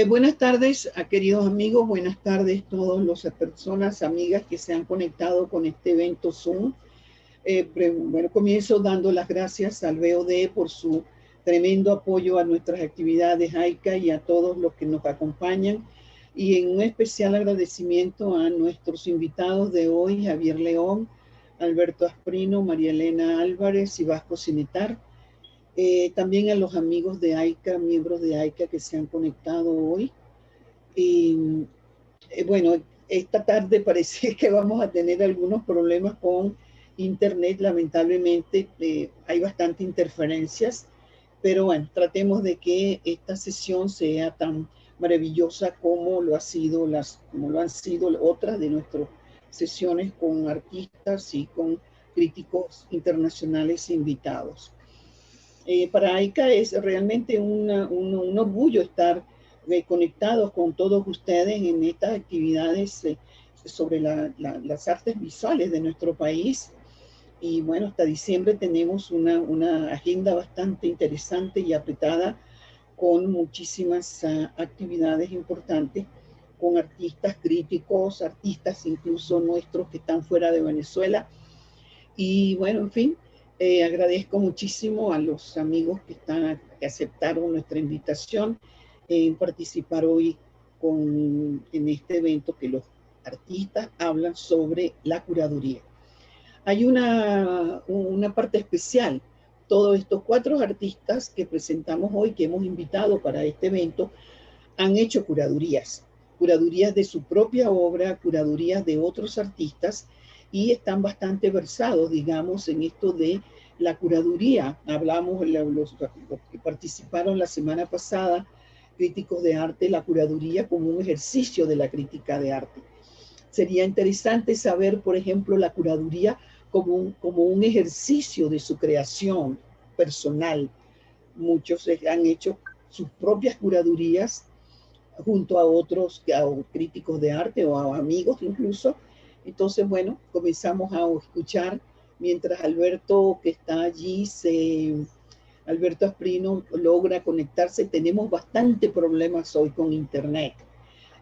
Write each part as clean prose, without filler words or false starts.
Buenas tardes, queridos amigos, buenas tardes a todas las personas, amigas que se han conectado con este evento Zoom. Bueno, comienzo dando las gracias al BOD por su tremendo apoyo a nuestras actividades AICA y a todos los que nos acompañan. Y en un especial agradecimiento a nuestros invitados de hoy, Javier León, Alberto Asprino, María Elena Álvarez y Vasco Cinetar. También a los amigos de AICA, miembros de AICA que se han conectado hoy. Y bueno, esta tarde parece que vamos a tener algunos problemas con internet, lamentablemente hay bastante interferencias, pero bueno, tratemos de que esta sesión sea tan maravillosa como lo han sido otras de nuestras sesiones con artistas y con críticos internacionales invitados. Para AICA es realmente un orgullo estar conectados con todos ustedes en estas actividades sobre las artes visuales de nuestro país. Y bueno, hasta diciembre tenemos una agenda bastante interesante y apretada con muchísimas actividades importantes, con artistas críticos, artistas incluso nuestros que están fuera de Venezuela. Y bueno, en fin, agradezco muchísimo a los amigos que aceptaron nuestra invitación en participar hoy en este evento que los artistas hablan sobre la curaduría. Hay una parte especial. Todos estos 4 artistas que presentamos hoy, que hemos invitado para este evento, han hecho curadurías de su propia obra, curadurías de otros artistas, y están bastante versados, digamos, en esto de la curaduría. Hablamos, los que participaron la semana pasada, críticos de arte, la curaduría como un ejercicio de la crítica de arte. Sería interesante saber, por ejemplo, la curaduría como un ejercicio de su creación personal. Muchos han hecho sus propias curadurías junto a otros críticos de arte o a amigos incluso. Entonces, bueno, comenzamos a escuchar mientras Alberto, que está allí, Alberto Asprino logra conectarse. Tenemos bastante problemas hoy con internet.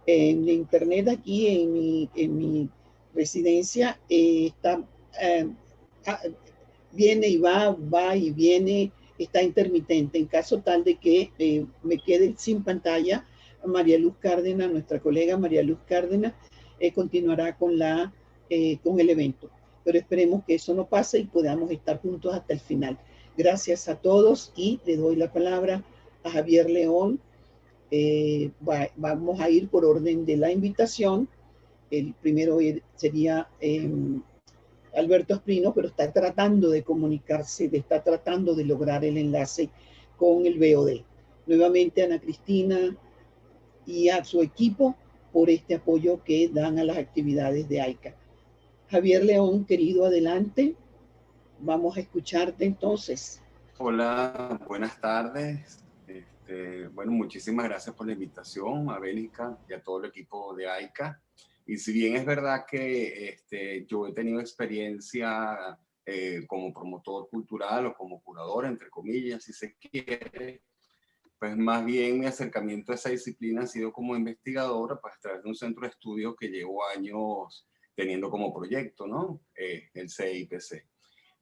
En internet aquí en mi residencia está, viene y va y viene, está intermitente. En caso tal de que me quede sin pantalla, María Luz Cárdenas, nuestra colega María Luz Cárdenas, continuará con el evento. Pero esperemos que eso no pase y podamos estar juntos hasta el final. Gracias a todos y le doy la palabra a Javier León. Vamos a ir por orden de la invitación. El primero sería Alberto Asprino, pero está tratando de comunicarse, está tratando de lograr el enlace con el BOD. Nuevamente Ana Cristina y a su equipo por este apoyo que dan a las actividades de AICA. Javier León, querido, adelante. Vamos a escucharte entonces. Hola, buenas tardes. Bueno, muchísimas gracias por la invitación a Bélica y a todo el equipo de AICA. Y si bien es verdad que yo he tenido experiencia como promotor cultural o como curador, entre comillas, si se quiere, pues más bien mi acercamiento a esa disciplina ha sido como investigadora, pues a través de un centro de estudio que llevo años teniendo como proyecto, ¿no? El CIPC.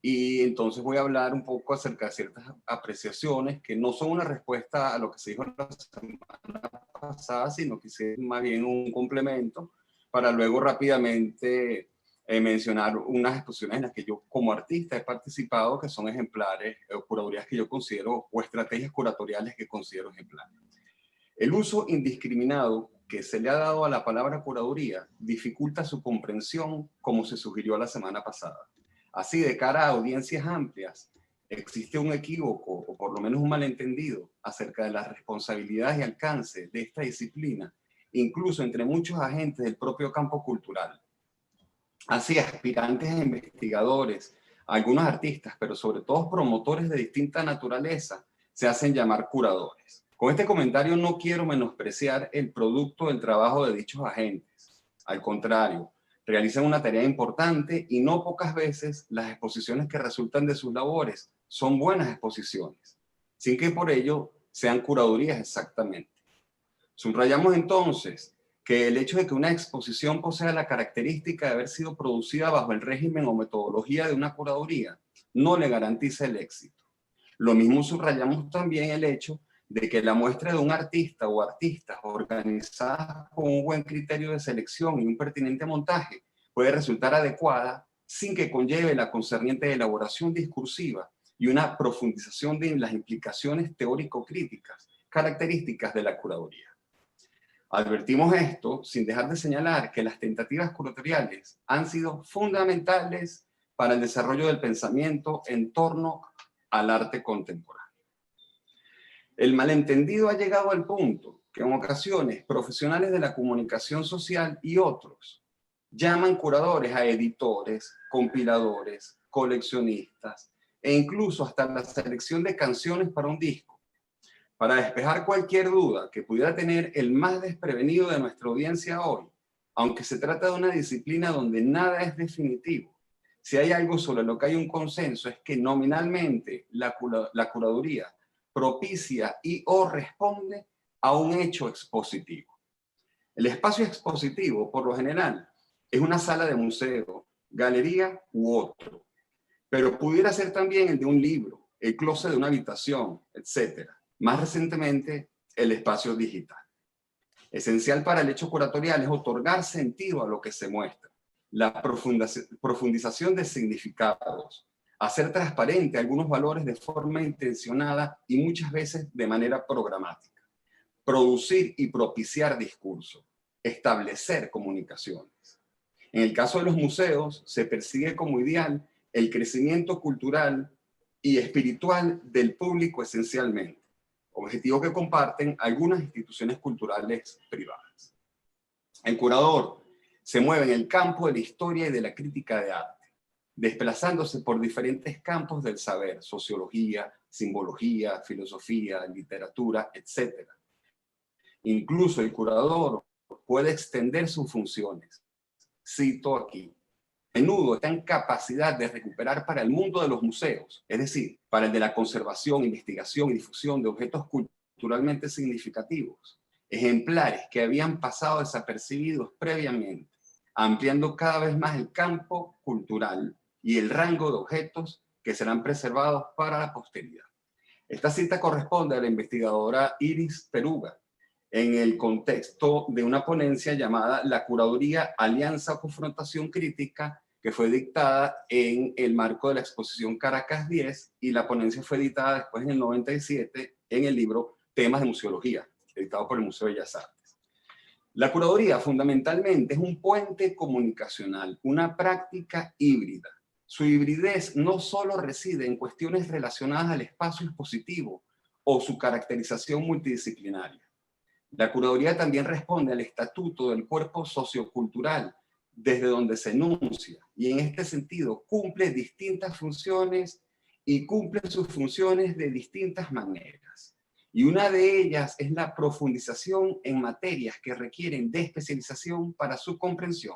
Y entonces voy a hablar un poco acerca de ciertas apreciaciones que no son una respuesta a lo que se dijo la semana pasada, sino que es más bien un complemento para luego rápidamente mencionar unas exposiciones en las que yo como artista he participado, que son ejemplares o curadurías que yo considero, o estrategias curatoriales que considero ejemplares. El uso indiscriminado que se le ha dado a la palabra curaduría dificulta su comprensión, como se sugirió la semana pasada. Así, de cara a audiencias amplias, existe un equívoco o por lo menos un malentendido acerca de las responsabilidades y alcance de esta disciplina, incluso entre muchos agentes del propio campo cultural. Así, aspirantes a investigadores, algunos artistas, pero sobre todo promotores de distinta naturaleza, se hacen llamar curadores. Con este comentario no quiero menospreciar el producto del trabajo de dichos agentes. Al contrario, realizan una tarea importante y no pocas veces las exposiciones que resultan de sus labores son buenas exposiciones, sin que por ello sean curadurías exactamente. Subrayamos entonces que el hecho de que una exposición posea la característica de haber sido producida bajo el régimen o metodología de una curaduría no le garantiza el éxito. Lo mismo subrayamos también el hecho de que la muestra de un artista o artistas organizadas con un buen criterio de selección y un pertinente montaje puede resultar adecuada sin que conlleve la concerniente elaboración discursiva y una profundización de las implicaciones teórico-críticas características de la curaduría. Advertimos esto sin dejar de señalar que las tentativas curatoriales han sido fundamentales para el desarrollo del pensamiento en torno al arte contemporáneo. El malentendido ha llegado al punto que en ocasiones profesionales de la comunicación social y otros llaman curadores a editores, compiladores, coleccionistas e incluso hasta la selección de canciones para un disco. Para despejar cualquier duda que pudiera tener el más desprevenido de nuestra audiencia hoy, aunque se trata de una disciplina donde nada es definitivo, si hay algo sobre lo que hay un consenso es que nominalmente la curaduría propicia y o responde a un hecho expositivo. El espacio expositivo, por lo general, es una sala de museo, galería u otro, pero pudiera ser también el de un libro, el closet de una habitación, etc. Más recientemente, el espacio digital. Esencial para el hecho curatorial es otorgar sentido a lo que se muestra, la profundización de significados, hacer transparente algunos valores de forma intencionada y muchas veces de manera programática, producir y propiciar discurso, establecer comunicaciones. En el caso de los museos, se persigue como ideal el crecimiento cultural y espiritual del público esencialmente, objetivo que comparten algunas instituciones culturales privadas. El curador se mueve en el campo de la historia y de la crítica de arte, desplazándose por diferentes campos del saber, sociología, simbología, filosofía, literatura, etc. Incluso el curador puede extender sus funciones. Cito aquí: a menudo está en capacidad de recuperar para el mundo de los museos, es decir, para el de la conservación, investigación y difusión de objetos culturalmente significativos, ejemplares que habían pasado desapercibidos previamente, ampliando cada vez más el campo cultural y el rango de objetos que serán preservados para la posteridad. Esta cita corresponde a la investigadora Iris Peruga, en el contexto de una ponencia llamada La Curaduría, Alianza o Confrontación Crítica, que fue dictada en el marco de la exposición Caracas 10, y la ponencia fue editada después en el 97 en el libro Temas de Museología, editado por el Museo de Bellas Artes. La curaduría fundamentalmente es un puente comunicacional, una práctica híbrida. Su hibridez no solo reside en cuestiones relacionadas al espacio expositivo o su caracterización multidisciplinaria. La curaduría también responde al estatuto del cuerpo sociocultural desde donde se enuncia, y en este sentido cumple distintas funciones y cumple sus funciones de distintas maneras. Y una de ellas es la profundización en materias que requieren de especialización para su comprensión.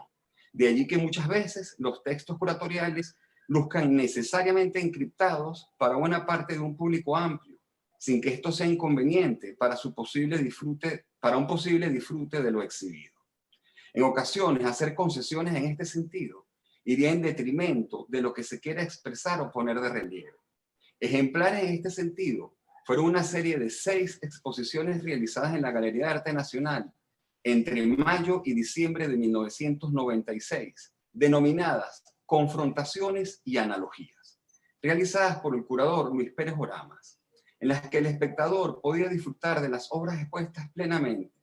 De allí que muchas veces los textos curatoriales luzcan necesariamente encriptados para buena parte de un público amplio, sin que esto sea inconveniente para un posible disfrute de lo exhibido. En ocasiones, hacer concesiones en este sentido iría en detrimento de lo que se quiere expresar o poner de relieve. Ejemplares en este sentido fueron una serie de 6 exposiciones realizadas en la Galería de Arte Nacional entre mayo y diciembre de 1996, denominadas Confrontaciones y Analogías, realizadas por el curador Luis Pérez Oramas, en las que el espectador podía disfrutar de las obras expuestas plenamente,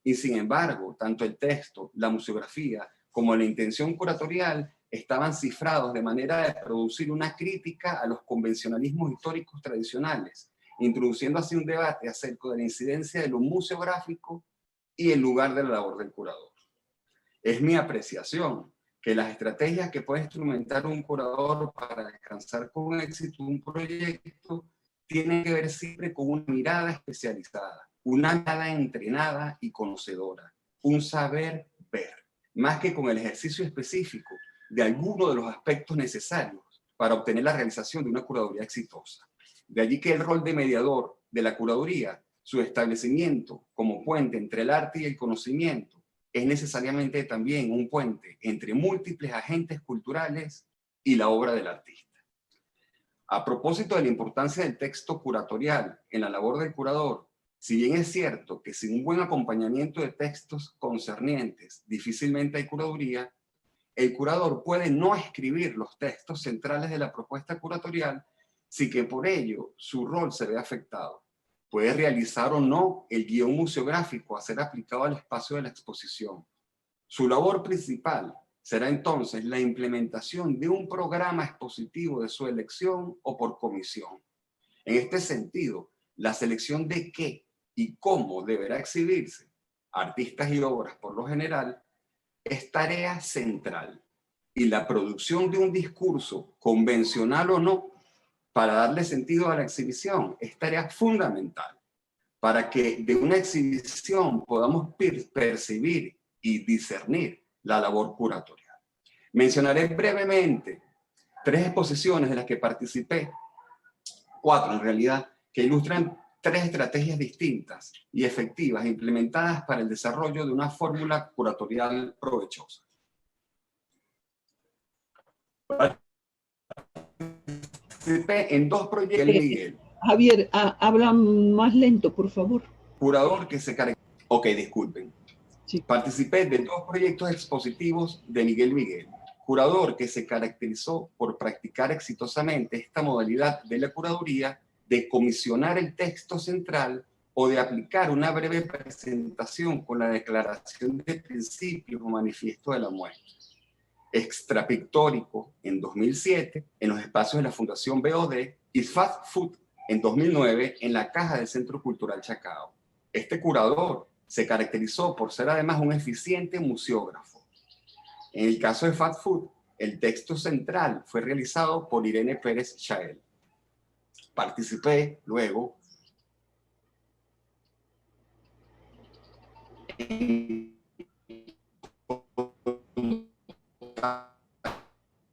y sin embargo, tanto el texto, la museografía, como la intención curatorial estaban cifrados de manera de producir una crítica a los convencionalismos históricos tradicionales, introduciendo así un debate acerca de la incidencia de lo museográfico y el lugar de la labor del curador. Es mi apreciación que las estrategias que puede instrumentar un curador para alcanzar con éxito un proyecto tienen que ver siempre con una mirada especializada, una mirada entrenada y conocedora, un saber ver, más que con el ejercicio específico de alguno de los aspectos necesarios para obtener la realización de una curaduría exitosa. De allí que el rol de mediador de la curaduría Su establecimiento como puente entre el arte y el conocimiento es necesariamente también un puente entre múltiples agentes culturales y la obra del artista. A propósito de la importancia del texto curatorial en la labor del curador, si bien es cierto que sin un buen acompañamiento de textos concernientes difícilmente hay curaduría, el curador puede no escribir los textos centrales de la propuesta curatorial sin que por ello su rol se vea afectado. Puede realizar o no el guión museográfico a ser aplicado al espacio de la exposición. Su labor principal será entonces la implementación de un programa expositivo de su elección o por comisión. En este sentido, la selección de qué y cómo deberá exhibirse, artistas y obras por lo general, es tarea central. Y la producción de un discurso, convencional o no, para darle sentido a la exhibición, es tarea fundamental para que de una exhibición podamos percibir y discernir la labor curatorial. Mencionaré brevemente 3 exposiciones de las que participé, 4 en realidad, que ilustran 3 estrategias distintas y efectivas implementadas para el desarrollo de una fórmula curatorial provechosa. Participé en 2 proyectos de Miguel. Javier, habla más lento, por favor. Curador que se caracteriza... Ok, disculpen. Sí. Participé de 2 proyectos expositivos de Miguel Miguel, curador que se caracterizó por practicar exitosamente esta modalidad de la curaduría de comisionar el texto central o de aplicar una breve presentación con la declaración de principios o manifiesto de la muestra. Extrapictórico en 2007 en los espacios de la Fundación BOD y Fast Food en 2009 en la Caja del Centro Cultural Chacao. Este curador se caracterizó por ser además un eficiente museógrafo. En el caso de Fast Food, el texto central fue realizado por Irene Pérez Chael. Participé luego en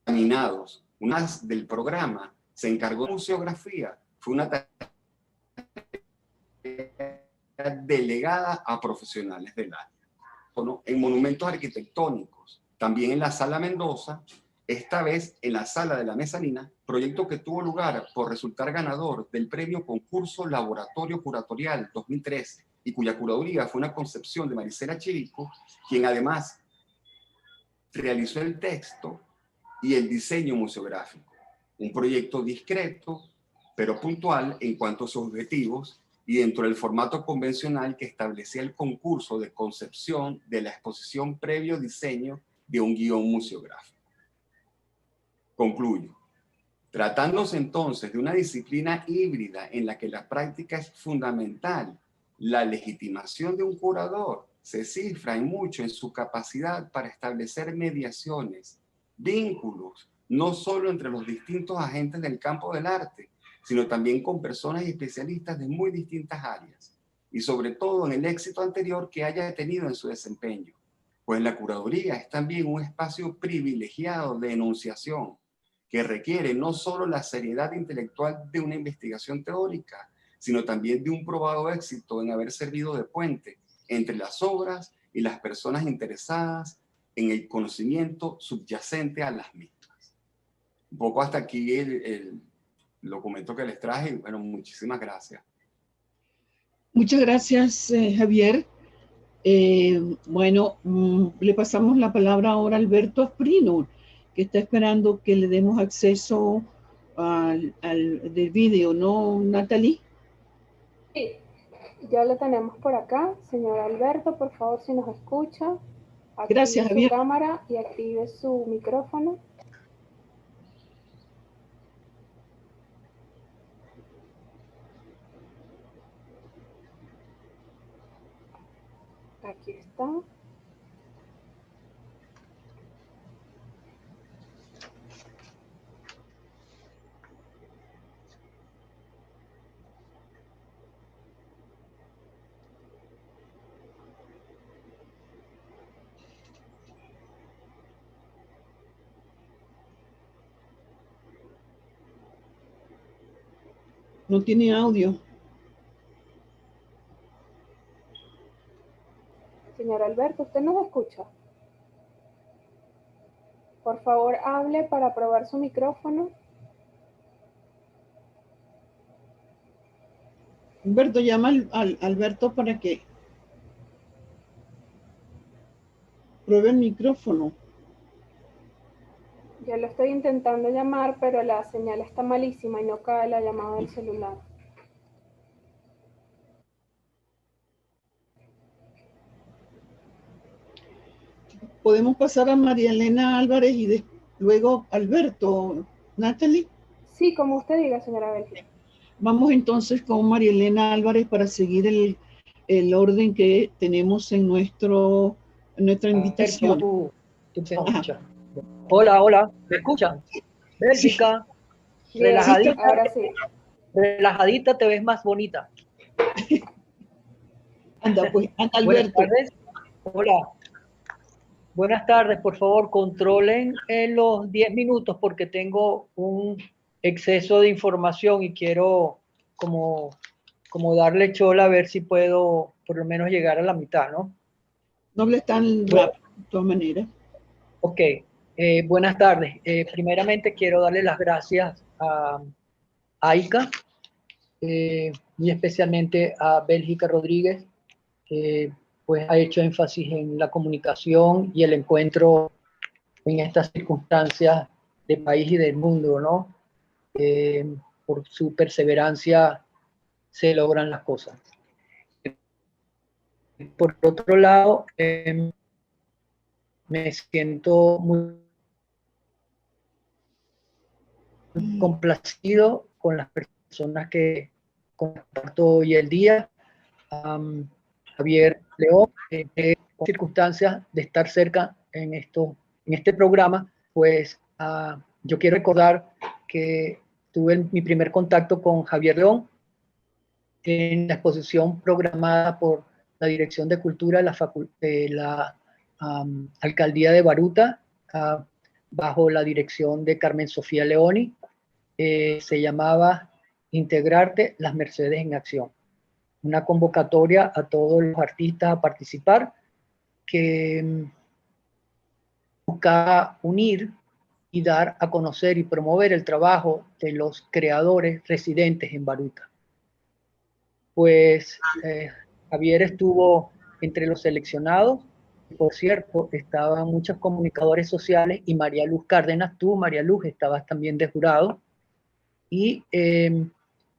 Caminados. Una del programa se encargó de museografía. Fue una tarea delegada a profesionales del área. En monumentos arquitectónicos, también en la Sala Mendoza, esta vez en la Sala de la Mezanina, proyecto que tuvo lugar por resultar ganador del premio Concurso Laboratorio Curatorial 2013 y cuya curaduría fue una concepción de Maricela Chirico, quien además realizó el texto y el diseño museográfico. Un proyecto discreto, pero puntual en cuanto a sus objetivos y dentro del formato convencional que establecía el concurso de concepción de la exposición previo diseño de un guión museográfico. Concluyo. Tratándose entonces de una disciplina híbrida en la que la práctica es fundamental, la legitimación de un curador se cifra en mucho en su capacidad para establecer mediaciones, vínculos, no solo entre los distintos agentes del campo del arte, sino también con personas y especialistas de muy distintas áreas, y sobre todo en el éxito anterior que haya tenido en su desempeño, pues la curaduría es también un espacio privilegiado de enunciación, que requiere no solo la seriedad intelectual de una investigación teórica, sino también de un probado éxito en haber servido de puente entre las obras y las personas interesadas en el conocimiento subyacente a las mismas. Un poco hasta aquí el documento que les traje. Bueno, muchísimas gracias. Muchas gracias, Javier. Bueno, le pasamos la palabra ahora a Alberto Asprino, que está esperando que le demos acceso al del vídeo, ¿no, Natalie? Sí, ya lo tenemos por acá. Señor Alberto, por favor, si nos escucha, Gracias, active Javier. su cámara y active su micrófono. Aquí está. No tiene audio. Alberto, ¿usted nos escucha? Por favor, hable para probar su micrófono. Humberto, llama al Alberto para que pruebe el micrófono. Yo lo estoy intentando llamar, pero la señal está malísima y no cae la llamada del celular. Podemos pasar a María Elena Álvarez y luego Alberto. Natalie. Sí, como usted diga, señora Bélgica. Vamos entonces con María Elena Álvarez para seguir el orden que tenemos en nuestra invitación. Tú me escuchas. Hola, hola, ¿me escuchan? Bélgica, Bien, relajadita, ahora sí. relajadita te ves más bonita. Anda, pues, anda, Buenas Alberto. tardes. Hola. Buenas tardes, por favor, controlen en los 10 minutos porque tengo un exceso de información y quiero como darle chola a ver si puedo por lo menos llegar a la mitad, ¿no? No hables tan rápido, de todas maneras. Ok, buenas tardes. Primeramente quiero darle las gracias a AICA, y especialmente a Bélgica Rodríguez, que pues ha hecho énfasis en la comunicación y el encuentro en estas circunstancias del país y del mundo, ¿no? Por su perseverancia se logran las cosas. Por otro lado, me siento muy complacido con las personas que comparto hoy el día. Javier León, circunstancias de estar cerca en este programa, pues yo quiero recordar que tuve mi primer contacto con Javier León en la exposición programada por la Dirección de Cultura de la Alcaldía de Baruta, bajo la dirección de Carmen Sofía Leoni. Se llamaba Integrarte las Mercedes en Acción. Una convocatoria a todos los artistas a participar que busca unir y dar a conocer y promover el trabajo de los creadores residentes en Baruta. Pues Javier estuvo entre los seleccionados. Por cierto, estaban muchos comunicadores sociales y María Luz Cárdenas, tú, María Luz, estabas también de jurado. Y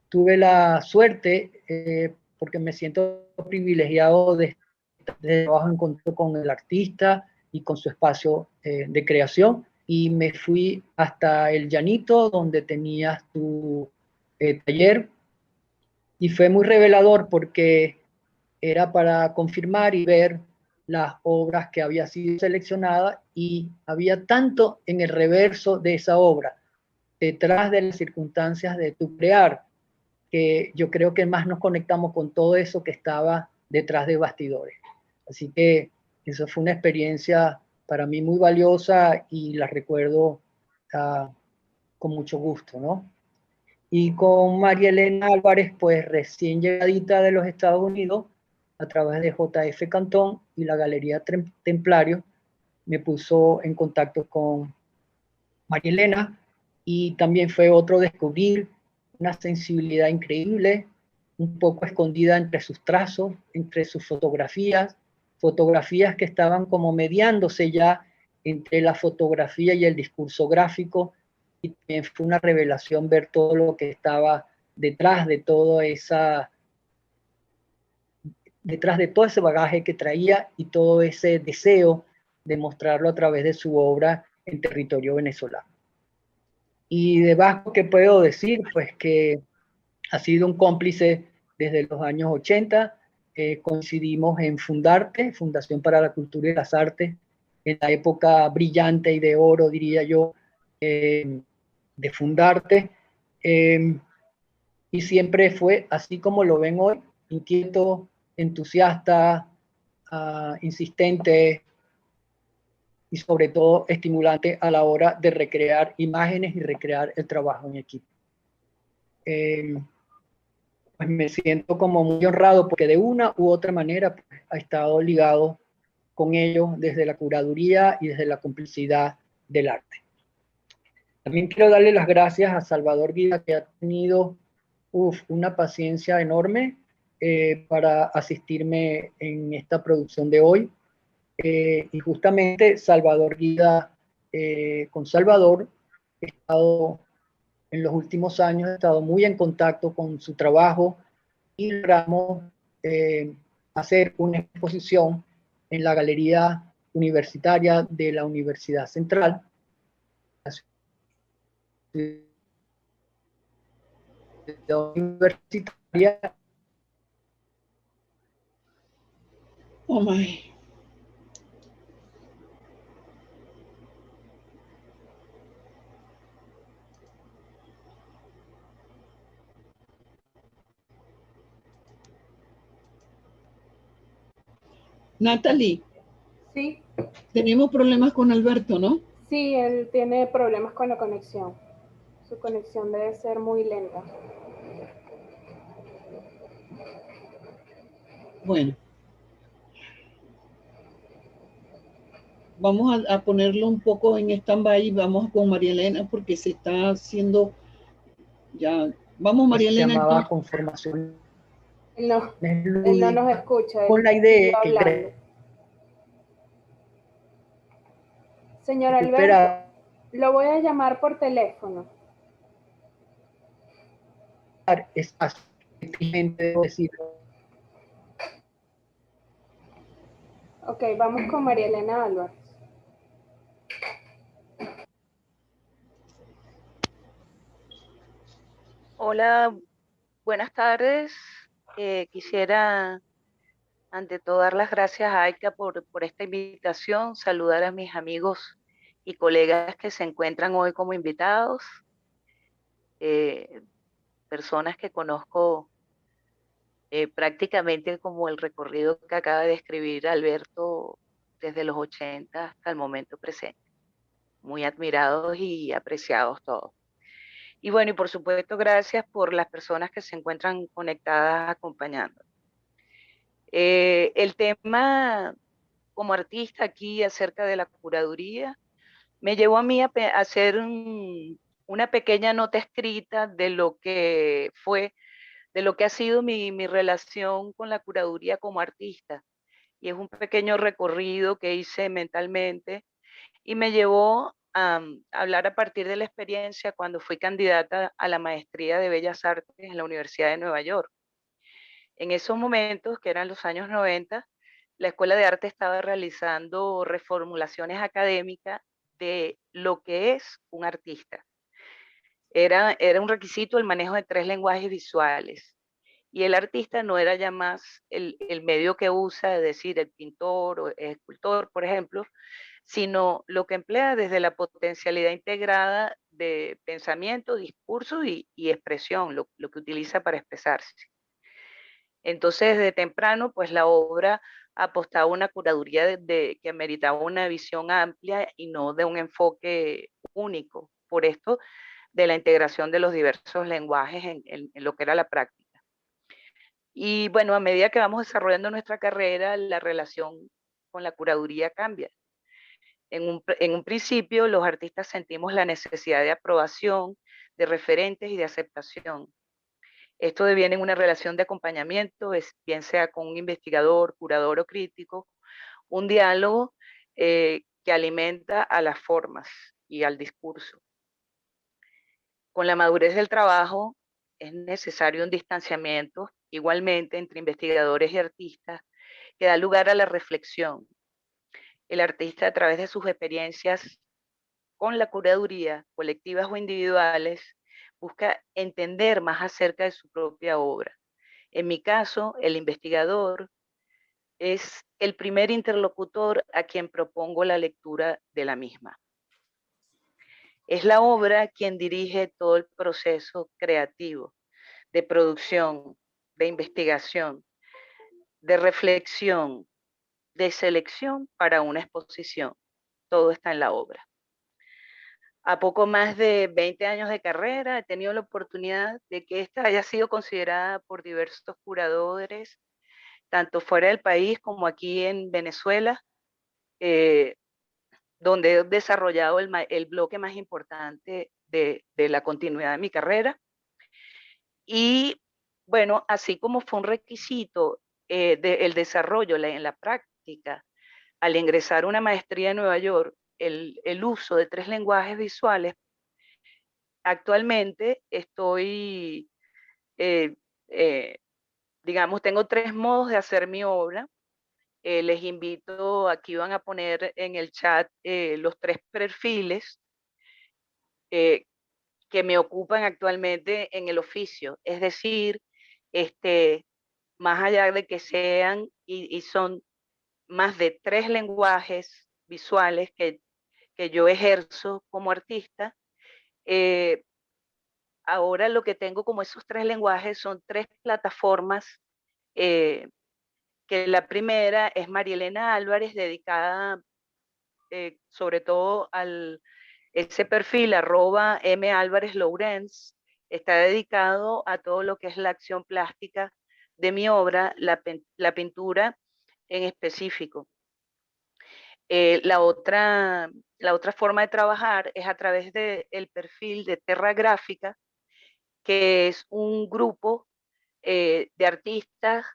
tuve la suerte, porque me siento privilegiado de trabajo en contacto con el artista y con su espacio de creación, y me fui hasta el Llanito, donde tenías tu taller, y fue muy revelador porque era para confirmar y ver las obras que había sido seleccionadas, y había tanto en el reverso de esa obra, detrás de las circunstancias de tu crear, que yo creo que más nos conectamos con todo eso que estaba detrás de bastidores. Así que eso fue una experiencia para mí muy valiosa y la recuerdo con mucho gusto, ¿no? Y con María Elena Álvarez, pues recién llegadita de los Estados Unidos, a través de JF Cantón y la Galería Templario, me puso en contacto con María Elena, y también fue otro descubrir una sensibilidad increíble, un poco escondida entre sus trazos, entre sus fotografías que estaban como mediándose ya entre la fotografía y el discurso gráfico, y también fue una revelación ver todo lo que estaba detrás de todo ese bagaje que traía y todo ese deseo de mostrarlo a través de su obra en territorio venezolano. Y de Vasco, ¿qué puedo decir? Pues que ha sido un cómplice desde los años 80. Coincidimos en Fundarte, Fundación para la Cultura y las Artes, en la época brillante y de oro, diría yo, de Fundarte. Y siempre fue así como lo ven hoy, inquieto, entusiasta, insistente, y sobre todo estimulante a la hora de recrear imágenes y recrear el trabajo en equipo. Pues me siento como muy honrado porque de una u otra manera pues, ha estado ligado con ellos desde la curaduría y desde la complicidad del arte. También quiero darle las gracias a Salvador Guida, que ha tenido una paciencia enorme para asistirme en esta producción de hoy. Y justamente Salvador Guida, con Salvador he estado en los últimos años, he estado muy en contacto con su trabajo y logramos hacer una exposición en la Galería Universitaria de la Universidad Central, universitaria. Oh my. Natalie, Sí, tenemos problemas con Alberto, ¿no? sí, él tiene problemas con la conexión. Su conexión debe ser muy lenta. Bueno, vamos a ponerlo un poco en stand-by y vamos con María Elena porque se está haciendo ya. Vamos, María Se Elena, llamaba entonces. Conformación Él no Lúdica, nos escucha, con él la siguió idea hablando. Señor de Alberto, recuperar lo voy a llamar por teléfono. espacio, debo decirlo. Ok, vamos con María Elena Álvarez. Hola, buenas tardes. Quisiera, ante todo, dar las gracias a AICA por esta invitación, saludar a mis amigos y colegas que se encuentran hoy como invitados, eh, personas que conozco prácticamente como el recorrido que acaba de escribir Alberto desde los 80 hasta el momento presente. Muy admirados y apreciados todos. Y bueno, y por supuesto, gracias por las personas que se encuentran conectadas acompañando. El tema como artista aquí acerca de la curaduría me llevó a mí a hacer una pequeña nota escrita de lo que fue, de lo que ha sido mi relación con la curaduría como artista. Y es un pequeño recorrido que hice mentalmente y me llevó a hablar a partir de la experiencia cuando fui candidata a la maestría de Bellas Artes en la Universidad de Nueva York. En esos momentos, que eran los años 90, la Escuela de Arte estaba realizando reformulaciones académicas de lo que es un artista. Era un requisito el manejo de 3 lenguajes visuales. Y el artista no era ya más el medio que usa, es decir, el pintor o el escultor, por ejemplo, sino lo que emplea desde la potencialidad integrada de pensamiento, discurso y expresión, lo que utiliza para expresarse. Entonces, desde temprano, pues la obra apostaba a una curaduría que ameritaba una visión amplia y no de un enfoque único. Por esto, de la integración de los diversos lenguajes en lo que era la práctica. Y bueno, a medida que vamos desarrollando nuestra carrera, la relación con la curaduría cambia. En un principio, los artistas sentimos la necesidad de aprobación, de referentes y de aceptación. Esto deviene en una relación de acompañamiento, bien sea con un investigador, curador o crítico, un diálogo que alimenta a las formas y al discurso. Con la madurez del trabajo es necesario un distanciamiento igualmente entre investigadores y artistas que da lugar a la reflexión. El artista, a través de sus experiencias con la curaduría, colectivas o individuales, busca entender más acerca de su propia obra. En mi caso, el investigador es el primer interlocutor a quien propongo la lectura de la misma. Es la obra quien dirige todo el proceso creativo, de producción, de investigación, de reflexión, de selección para una exposición. Todo está en la obra. A poco más de 20 años de carrera he tenido la oportunidad de que esta haya sido considerada por diversos curadores, tanto fuera del país como aquí en Venezuela, donde he desarrollado el bloque más importante de la continuidad de mi carrera. Y bueno, así como fue un requisito el desarrollo en la práctica, al ingresar a una maestría en Nueva York, el uso de 3 lenguajes visuales, actualmente estoy, eh, eh, digamos, tengo 3 modos de hacer mi obra. Les invito, aquí van a poner en el chat los 3 perfiles eh, que me ocupan actualmente en el oficio. Es decir, este, más allá de que sean y son más de 3 lenguajes visuales que yo ejerzo como artista, eh, ahora lo que tengo como esos 3 lenguajes son 3 plataformas, eh, que la primera es María Elena Álvarez, dedicada sobre todo al ese perfil @M Álvarez Lourens, está dedicado a todo lo que es la acción plástica de mi obra, la pintura en específico. La otra forma de trabajar es a través del perfil de Terra Gráfica, que es un grupo de artistas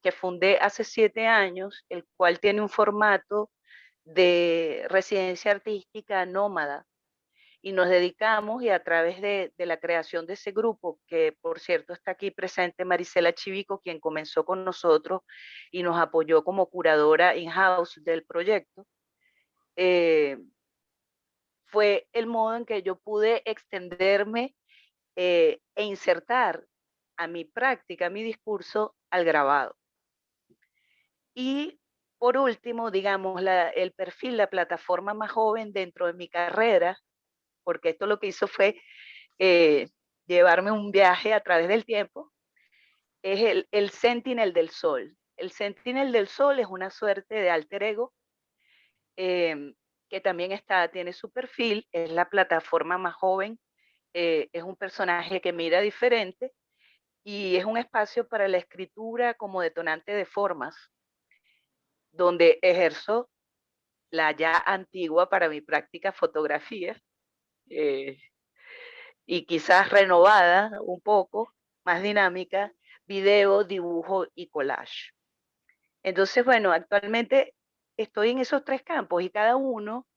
que fundé hace 7 años, el cual tiene un formato de residencia artística nómada. Y nos dedicamos, y a través de la creación de ese grupo, que por cierto está aquí presente Marisela Chivico, quien comenzó con nosotros y nos apoyó como curadora in-house del proyecto, eh, fue el modo en que yo pude extenderme e insertar a mi práctica, a mi discurso, al grabado. Y por último, digamos, el perfil, la plataforma más joven dentro de mi carrera, porque esto lo que hizo fue eh, llevarme un viaje a través del tiempo, es el Sentinel del Sol. El Sentinel del Sol es una suerte de alter ego que también tiene su perfil, es la plataforma más joven, es un personaje que mira diferente y es un espacio para la escritura como detonante de formas, donde ejerzo la ya antigua para mi práctica fotografía, eh, y quizás renovada un poco, más dinámica, video, dibujo y collage. Entonces, bueno, actualmente estoy en esos 3 campos y cada uno,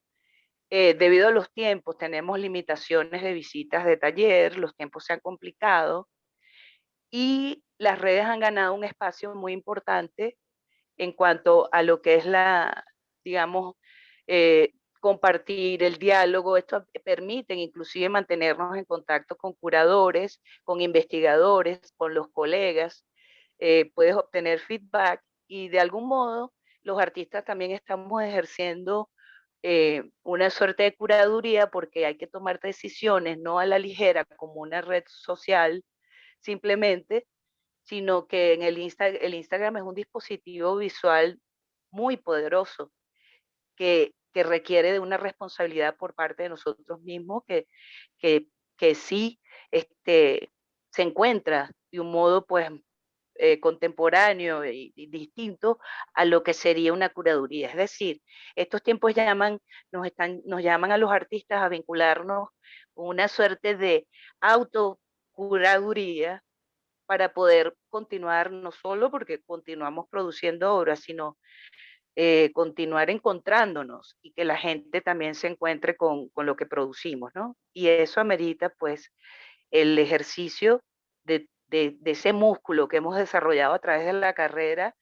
debido a los tiempos, tenemos limitaciones de visitas de taller, los tiempos se han complicado y las redes han ganado un espacio muy importante en cuanto a lo que es digamos, eh, compartir el diálogo. Esto permite inclusive mantenernos en contacto con curadores, con investigadores, con los colegas. Puedes obtener feedback y de algún modo los artistas también estamos ejerciendo una suerte de curaduría porque hay que tomar decisiones no a la ligera como una red social simplemente, sino que en el Instagram es un dispositivo visual muy poderoso que requiere de una responsabilidad por parte de nosotros mismos que, que sí se encuentra de un modo pues contemporáneo y distinto a lo que sería una curaduría. Es decir, estos tiempos nos llaman a los artistas a vincularnos con una suerte de autocuraduría para poder continuar, no solo porque continuamos produciendo obras, sino continuar encontrándonos y que la gente también se encuentre con lo que producimos, ¿no? Y eso amerita, pues, el ejercicio de ese músculo que hemos desarrollado a través de la carrera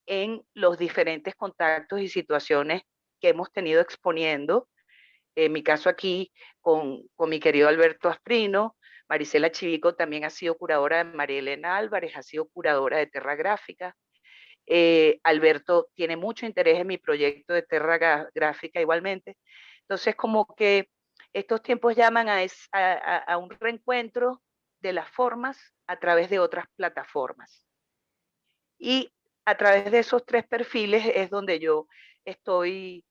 en los diferentes contactos y situaciones que hemos tenido exponiendo. En mi caso aquí con mi querido Alberto Asprino, Marisela Chivico también ha sido curadora de María Elena Álvarez, ha sido curadora de Terra Gráfica. Alberto tiene mucho interés en mi proyecto de Terra Gráfica igualmente. Entonces, como que estos tiempos llaman a un reencuentro de las formas a través de otras plataformas. Y a través de esos 3 perfiles es donde yo estoy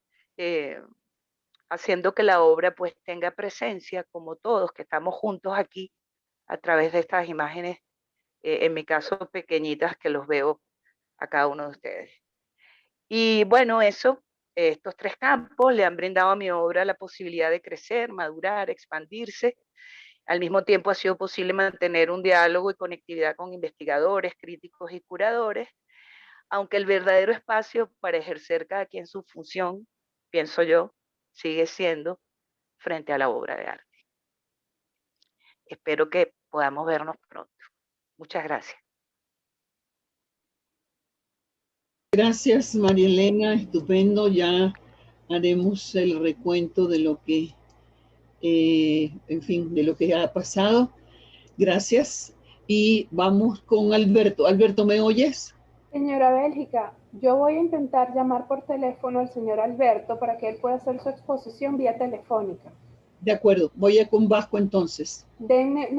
haciendo que la obra pues tenga presencia, como todos que estamos juntos aquí a través de estas imágenes, en mi caso pequeñitas que los veo a cada uno de ustedes. Y bueno, eso Estos tres campos le han brindado a mi obra la posibilidad de crecer, madurar, expandirse. Al mismo tiempo ha sido posible mantener un diálogo y conectividad con investigadores, críticos y curadores, aunque el verdadero espacio para ejercer cada quien su función, pienso yo, sigue siendo frente a la obra de arte. Espero que podamos vernos pronto. Muchas gracias. Gracias, María Elena, estupendo. Ya haremos el recuento de lo que, en fin, de lo que ha pasado. Gracias. Y vamos con Alberto. Alberto, ¿me oyes? Señora Bélgica, yo voy a intentar llamar por teléfono al señor Alberto para que él pueda hacer su exposición vía telefónica. De acuerdo, voy a con Vasco entonces. Denme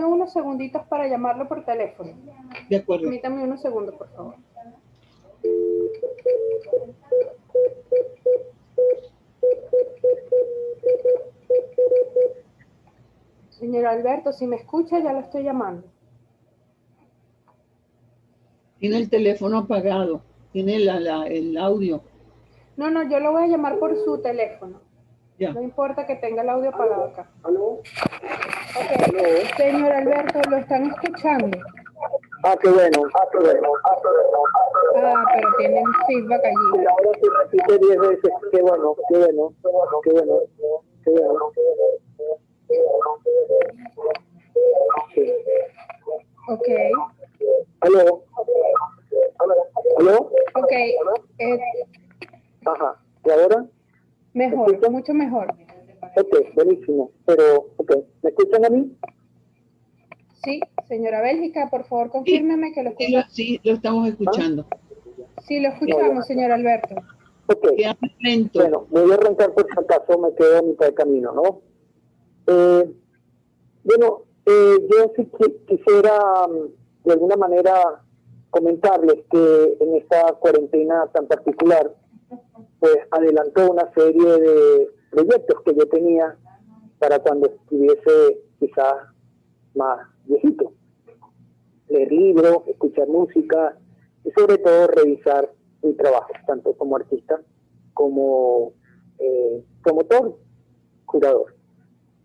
unos segunditos para llamarlo por teléfono. De acuerdo. Permítame unos segundos, por favor. Señor Alberto, si me escucha, ya lo estoy llamando. Tiene el teléfono apagado, tiene el audio. No, yo lo voy a llamar por su teléfono. Ya. No importa que tenga el audio apagado acá. ¿Aló? Ok, señor Alberto, lo están escuchando. Ah, qué bueno. Ah, pero tienen feedback allí. Y ahora se repite 10 veces. Qué bueno. Sí. Ok. ¿Aló? Ok, Ajá. ¿Y ahora? mejor, mucho mejor. Ok, buenísimo. Pero, ok. ¿Me escuchan a mí? Sí, señora Bélgica, por favor, confírmeme que lo escuchan. Sí, lo estamos escuchando. Sí, lo escuchamos, señor Alberto. Ok. Queda lento. Bueno, voy a arrancar por si acaso me quedo a mitad de camino, ¿no? Yo sí quisiera de alguna manera comentarles que en esta cuarentena tan particular, pues adelantó una serie de proyectos que yo tenía para cuando estuviese quizás más viejito. Leer libros, escuchar música y sobre todo revisar mi trabajo, tanto como artista como promotor, curador.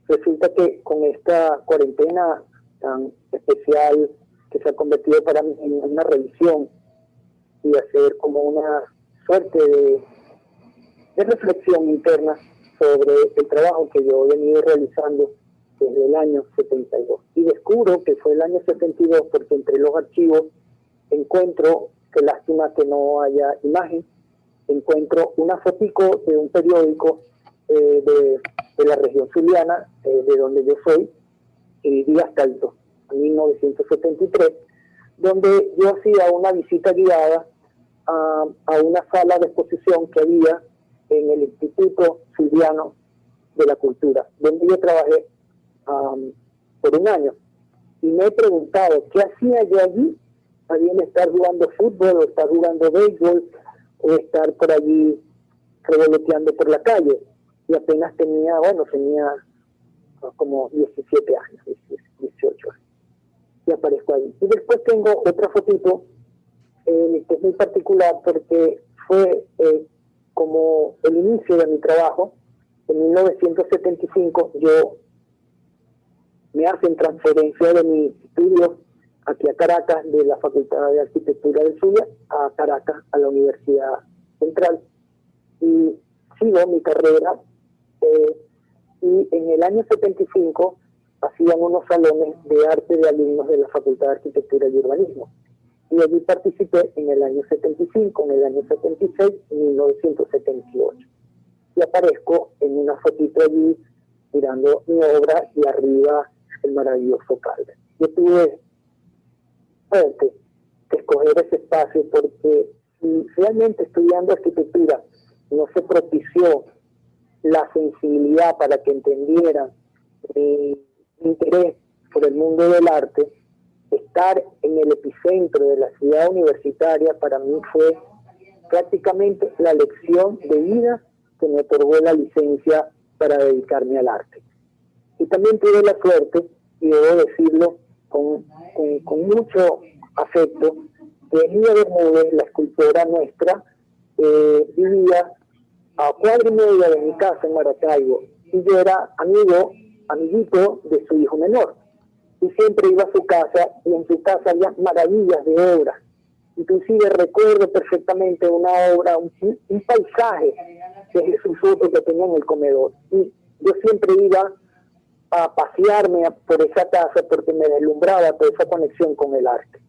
Resulta que con esta cuarentena tan especial que se ha convertido para mí en una revisión y hacer como una suerte de reflexión interna sobre el trabajo que yo he venido realizando desde el año 72. Y descubro que fue el año 72 porque entre los archivos encuentro, qué lástima que no haya imagen, encuentro una fotico de un periódico de la región zuliana, de donde yo soy, y vivía hasta el 1973, donde yo hacía una visita guiada a una sala de exposición que había en el Instituto Zuliano de la Cultura, donde yo trabajé por un año. Y me he preguntado, ¿qué hacía yo allí? ¿Había estar jugando fútbol, o estar jugando béisbol, o estar por allí revoloteando por la calle? Y apenas tenía como 17 años, 18 años. Y aparezco ahí. Y después tengo otra fotito que es muy particular porque fue como el inicio de mi trabajo. En 1975 me hacen transferencia de mi estudio aquí a Caracas, de la Facultad de Arquitectura del Zulia, a Caracas, a la Universidad Central. Y sigo mi carrera. Y en el año 75 hacían unos salones de arte de alumnos de la Facultad de Arquitectura y Urbanismo. Y allí participé en el año 75, en el año 76 y 1978. Y aparezco en una fotito allí mirando mi obra y arriba el maravilloso Calder. Yo tuve suerte de escoger ese espacio porque si realmente estudiando arquitectura no se propició la sensibilidad para que entendieran mi interés por el mundo del arte, estar en el epicentro de la ciudad universitaria para mí fue prácticamente la lección de vida que me otorgó la licencia para dedicarme al arte. Y también tuve la suerte, y debo decirlo con mucho afecto, que Lidia Bermúdez, la escultora nuestra, vivía a 4:30 de mi casa en Maracaibo, y yo era amiguito de su hijo menor, y siempre iba a su casa, y en su casa había maravillas de obras. Inclusive recuerdo perfectamente una obra, un paisaje de Jesús Soto que tenía en el comedor, y yo siempre iba a pasearme por esa casa porque me deslumbraba toda esa conexión con el arte.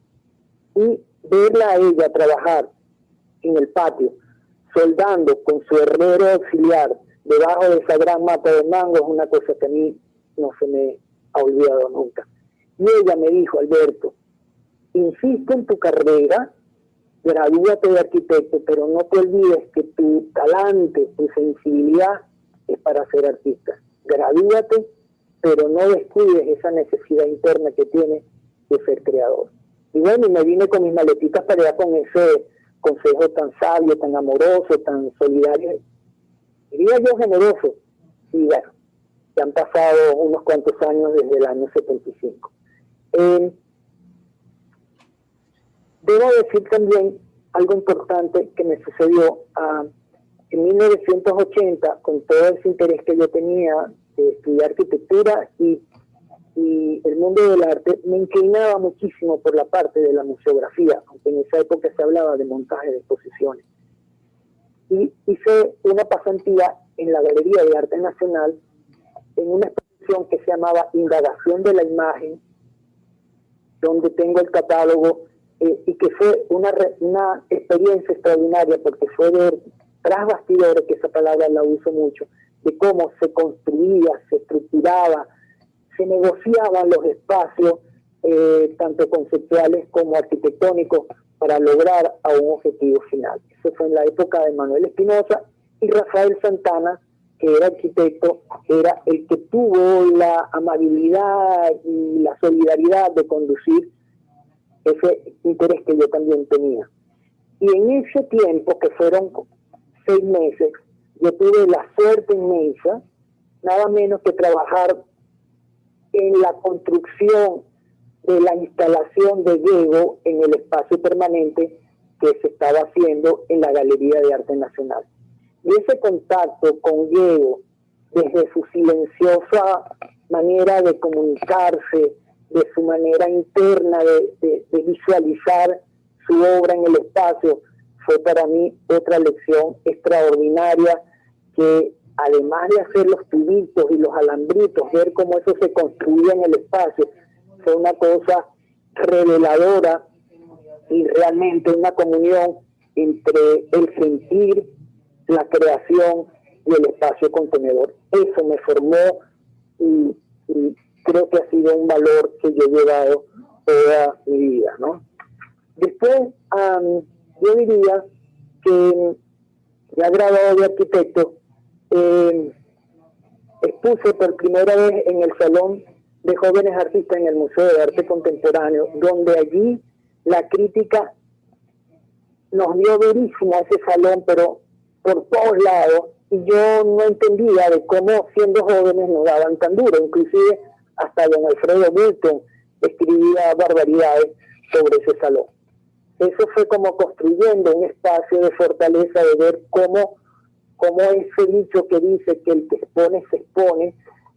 Y verla a ella trabajar en el patio, soldando con su herrero auxiliar debajo de esa gran mata de mango, es una cosa que a mí no se me ha olvidado nunca. Y ella me dijo: Alberto, insiste en tu carrera, gradúate de arquitecto, pero no te olvides que tu talante, tu sensibilidad es para ser artista. Gradúate, pero no descuides esa necesidad interna que tienes de ser creador. Y bueno, me vine con mis maletitas para allá con ese consejo tan sabio, tan amoroso, tan solidario, diría yo generoso. Y bueno, ya han pasado unos cuantos años desde el año 75. Debo decir también algo importante que me sucedió en 1980, con todo ese interés que yo tenía de estudiar arquitectura y el mundo del arte, me inclinaba muchísimo por la parte de la museografía, aunque en esa época se hablaba de montaje de exposiciones. Y hice una pasantía en la Galería de Arte Nacional en una exposición que se llamaba Indagación de la Imagen, donde tengo el catálogo, y que fue una experiencia extraordinaria, porque fue ver tras bastidores, que esa palabra la uso mucho, de cómo se construía, se estructuraba, se negociaban los espacios, tanto conceptuales como arquitectónicos, para lograr a un objetivo final. Eso fue en la época de Manuel Espinosa, y Rafael Santana, que era arquitecto, era el que tuvo la amabilidad y la solidaridad de conducir ese interés que yo también tenía. Y en ese tiempo, que fueron 6 meses, yo tuve la suerte inmensa, nada menos que trabajar en la construcción de la instalación de Diego en el espacio permanente que se estaba haciendo en la Galería de Arte Nacional. Y ese contacto con Diego, desde su silenciosa manera de comunicarse, de su manera interna de visualizar su obra en el espacio, fue para mí otra lección extraordinaria, que además de hacer los tubitos y los alambritos, ver cómo eso se construía en el espacio, fue una cosa reveladora y realmente una comunión entre el sentir, la creación y el espacio contenedor. Eso me formó y creo que ha sido un valor que yo he llevado toda mi vida, ¿no? Después, yo diría que ya graduado de arquitecto, expuse por primera vez en el Salón de Jóvenes Artistas en el Museo de Arte Contemporáneo, donde allí la crítica nos dio durísimo a ese salón, pero por todos lados, y yo no entendía de cómo siendo jóvenes nos daban tan duro. Inclusive hasta don Alfredo Bulton escribía barbaridades sobre ese salón. Eso fue como construyendo un espacio de fortaleza, de ver cómo ese dicho que dice que el que expone se expone,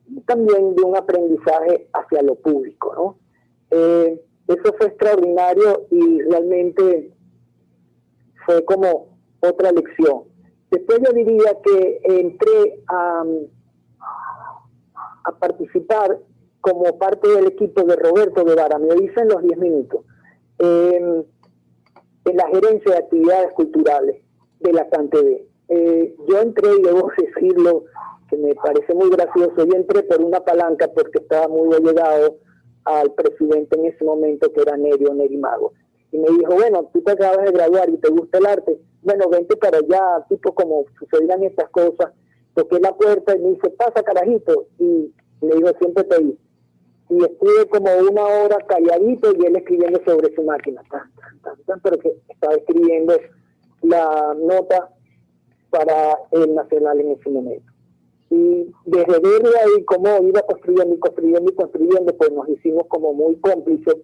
y también de un aprendizaje hacia lo público, ¿no? Eso fue extraordinario y realmente fue como otra lección. Después yo diría que entré a participar como parte del equipo de Roberto Guevara, me dicen los 10 minutos, en la gerencia de actividades culturales de la CanTV. Yo entré, y debo decirlo, que me parece muy gracioso, yo entré por una palanca porque estaba muy allegado al presidente en ese momento, que era Neri Mago. Y me dijo: bueno, tú te acabas de graduar y te gusta el arte, bueno, vente para allá, tipo como sucedían estas cosas. Toqué la puerta y me dice: pasa, carajito. Y le digo: siéntate ahí. Y estuve como 1 hora calladito y él escribiendo sobre su máquina, pero que estaba escribiendo la nota para el Nacional en ese momento. Y desde verle ahí cómo iba construyendo, pues nos hicimos como muy cómplices,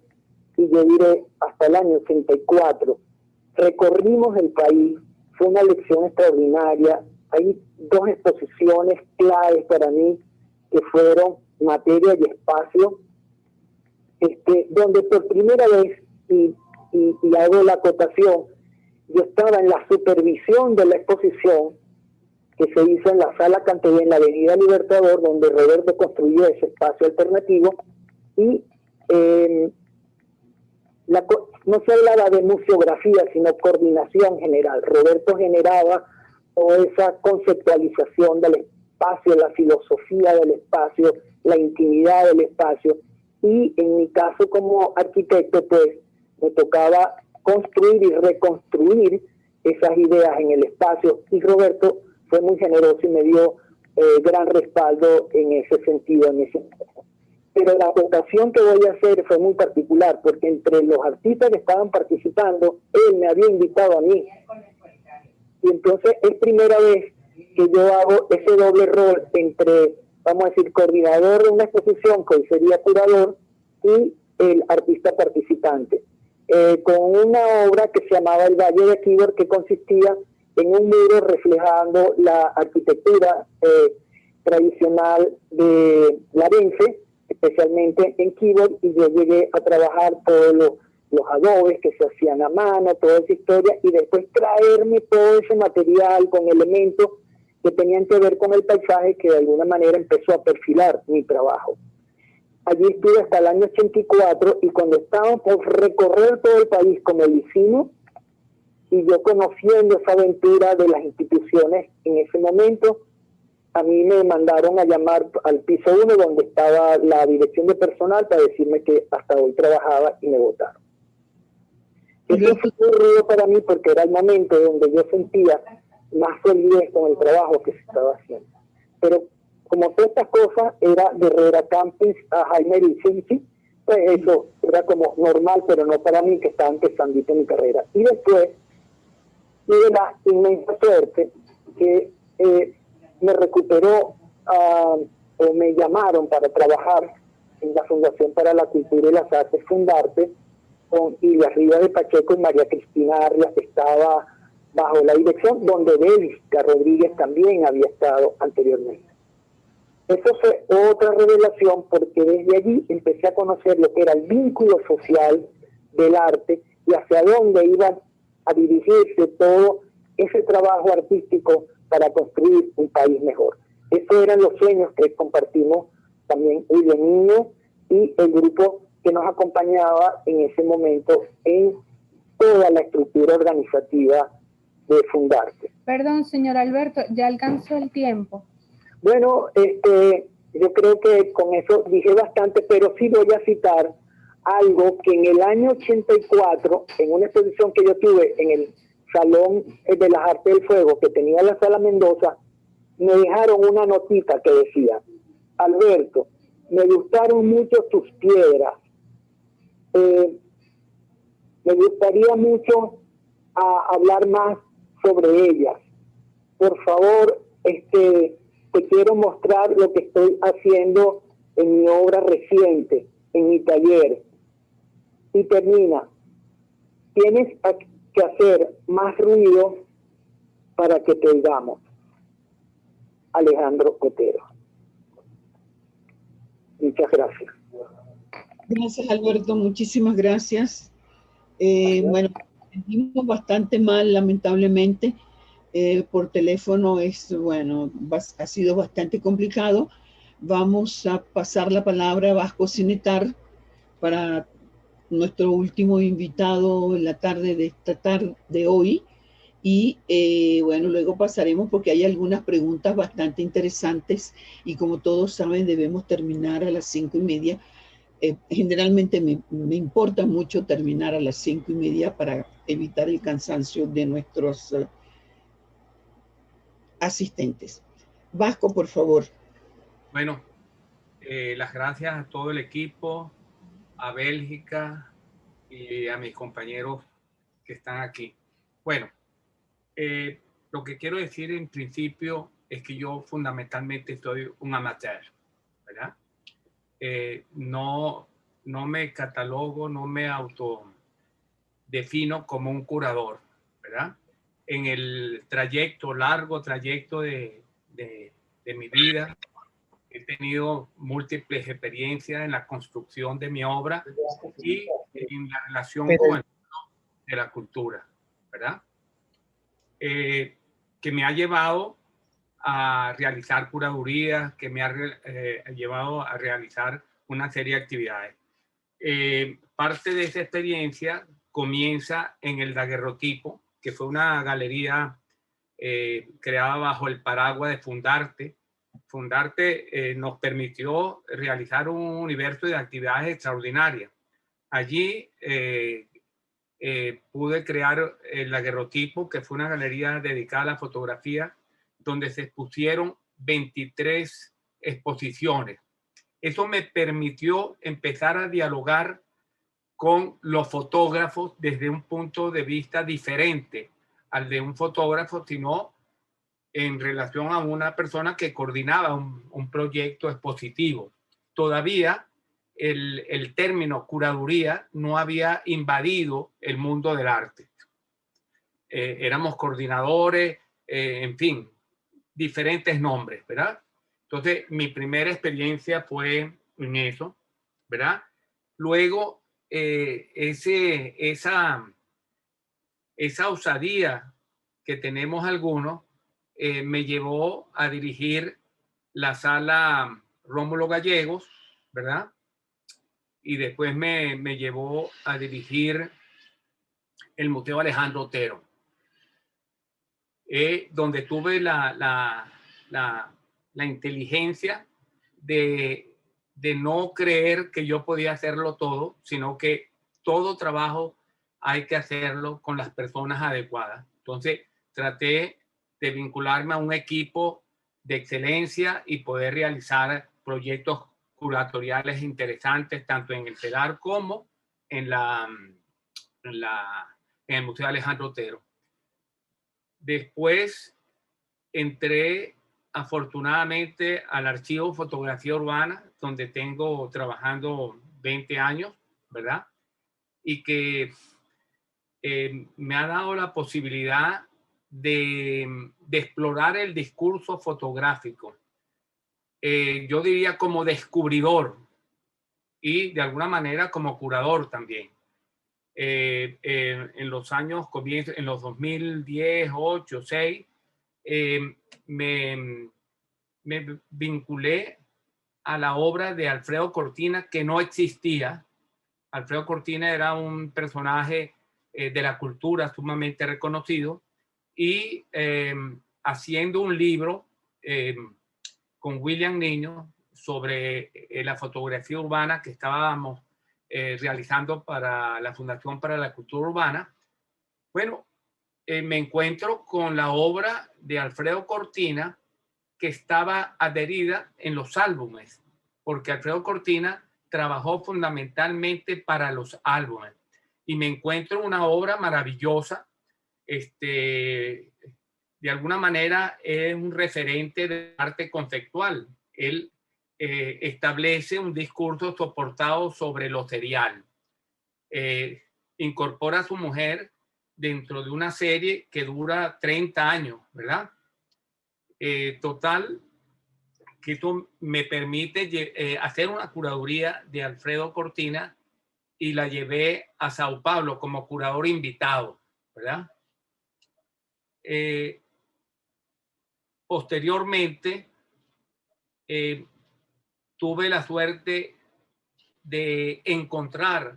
y yo diré hasta el año 84. Recorrimos el país, fue una lección extraordinaria, hay dos exposiciones claves para mí que fueron Materia y Espacio, donde por primera vez, y hago la acotación, yo estaba en la supervisión de la exposición que se hizo en la Sala Cantería en la Avenida Libertador, donde Roberto construyó ese espacio alternativo, y no se hablaba de museografía, sino coordinación general. Roberto generaba toda esa conceptualización del espacio, la filosofía del espacio, la intimidad del espacio, y en mi caso como arquitecto, pues me tocaba construir y reconstruir esas ideas en el espacio, y Roberto fue muy generoso y me dio gran respaldo en ese sentido, Pero la votación que voy a hacer fue muy particular, porque entre los artistas que estaban participando, él me había invitado a mí. Y entonces es primera vez que yo hago ese doble rol entre, vamos a decir, coordinador de una exposición, que hoy sería curador, y el artista participante. Con una obra que se llamaba El Valle de Quíbor, que consistía en un muro reflejando la arquitectura tradicional de Larense, especialmente en Quíbor, y yo llegué a trabajar todos los adobes que se hacían a mano, toda esa historia, y después traerme todo ese material con elementos que tenían que ver con el paisaje, que de alguna manera empezó a perfilar mi trabajo. Allí estuve hasta el año 84, y cuando estábamos por recorrer todo el país como lo hicimos, y yo conociendo esa aventura de las instituciones en ese momento, a mí me mandaron a llamar al piso 1, donde estaba la dirección de personal, para decirme que hasta hoy trabajaba, y me votaron. Eso fue muy rudo para mí, porque era el momento donde yo sentía más solidez con el trabajo que se estaba haciendo. Pero como todas estas cosas, era de Herrera Campings a Jaime Vicente, pues eso era como normal, pero no para mí, que estaba empezando mi carrera. Y después tuve la inmensa suerte que me recuperó o me llamaron para trabajar en la Fundación para la Cultura y las Artes, Fundarte, con Ilia Rivas de Pacheco y María Cristina Arias, que estaba bajo la dirección, donde Bélgica Rodríguez también había estado anteriormente. Eso fue otra revelación, porque desde allí empecé a conocer lo que era el vínculo social del arte y hacia dónde iba a dirigirse todo ese trabajo artístico para construir un país mejor. Esos eran los sueños que compartimos también William Niño y el grupo que nos acompañaba en ese momento en toda la estructura organizativa de Fundarte. Perdón, señor Alberto, ya alcanzó el tiempo. Bueno, yo creo que con eso dije bastante, pero sí voy a citar algo que en el año 84, en una exposición que yo tuve en el Salón de las Artes del Fuego, que tenía la Sala Mendoza, me dejaron una notita que decía: Alberto, me gustaron mucho tus piedras. Me gustaría mucho hablar más sobre ellas. Por favor, te quiero mostrar lo que estoy haciendo en mi obra reciente, en mi taller. Y termina: tienes que hacer más ruido para que te oigamos. Alejandro Otero. Muchas gracias. Gracias, Alberto, muchísimas gracias. Bueno, sentimos bastante mal, lamentablemente. Por teléfono ha sido bastante complicado. Vamos a pasar la palabra a Vasco Cinetar para nuestro último invitado en la tarde de esta tarde de hoy. Y luego pasaremos, porque hay algunas preguntas bastante interesantes y como todos saben debemos terminar a las 5:30. Generalmente me importa mucho terminar a las 5:30 para evitar el cansancio de nuestros asistentes. Vasco, por favor. Bueno, las gracias a todo el equipo, a Bélgica y a mis compañeros que están aquí. Bueno, lo que quiero decir en principio es que yo fundamentalmente soy un amateur, ¿verdad? No me catalogo, no me autodefino como un curador, ¿verdad? en el trayecto, largo trayecto de mi vida, he tenido múltiples experiencias en la construcción de mi obra y en la relación con el mundo de la cultura, ¿verdad? Que me ha llevado a realizar curadurías, que me ha llevado a realizar una serie de actividades. Parte de esa experiencia comienza en el Daguerrotipo, que fue una galería creada bajo el paraguas de Fundarte. Fundarte nos permitió realizar un universo de actividades extraordinarias. Allí pude crear el Daguerrotipo, que fue una galería dedicada a la fotografía, donde se expusieron 23 exposiciones. Eso me permitió empezar a dialogar con los fotógrafos desde un punto de vista diferente al de un fotógrafo, sino en relación a una persona que coordinaba un proyecto expositivo. Todavía el término curaduría no había invadido el mundo del arte. Éramos coordinadores, en fin, diferentes nombres, ¿verdad? Entonces, mi primera experiencia fue en eso, ¿verdad? Luego, esa osadía que tenemos algunos me llevó a dirigir la sala Rómulo Gallegos, ¿verdad? Y después me llevó a dirigir el Museo Alejandro Otero, donde tuve la inteligencia de no creer que yo podía hacerlo todo, sino que todo trabajo hay que hacerlo con las personas adecuadas. Entonces, traté de vincularme a un equipo de excelencia y poder realizar proyectos curatoriales interesantes, tanto en el CEDAR como en el Museo Alejandro Otero. Después entré afortunadamente al Archivo Fotografía Urbana, donde tengo trabajando 20 años, ¿verdad? Y que me ha dado la posibilidad de explorar el discurso fotográfico. Yo diría como descubridor y de alguna manera como curador también. En los años, en los 2010, 8, 6, me vinculé a la obra de Alfredo Cortina, que no existía. Alfredo Cortina era un personaje de la cultura sumamente reconocido y haciendo un libro con William Niño sobre la fotografía urbana que estábamos realizando para la Fundación para la Cultura Urbana. Bueno, me encuentro con la obra de Alfredo Cortina que estaba adherida en los álbumes, porque Alfredo Cortina trabajó fundamentalmente para los álbumes. Y me encuentro una obra maravillosa. De alguna manera es un referente de arte conceptual. Él establece un discurso soportado sobre lo serial. Incorpora a su mujer dentro de una serie que dura 30 años, ¿verdad? Total, que esto me permite hacer una curaduría de Alfredo Cortina y la llevé a Sao Paulo como curador invitado, ¿verdad? Posteriormente, tuve la suerte de encontrar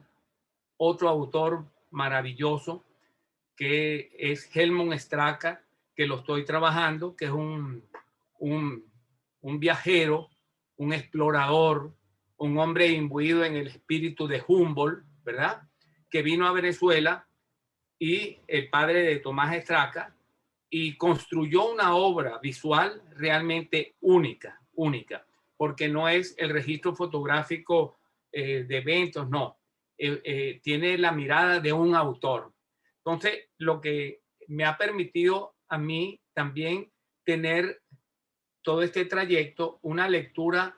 otro autor maravilloso que es Helmut Straka, que lo estoy trabajando, que es un viajero, un explorador, un hombre imbuido en el espíritu de Humboldt, ¿verdad? Que vino a Venezuela y el padre de Tomás Straka y construyó una obra visual realmente única, porque no es el registro fotográfico de eventos, no. Tiene la mirada de un autor. Entonces, lo que me ha permitido a mí también tener todo este trayecto una lectura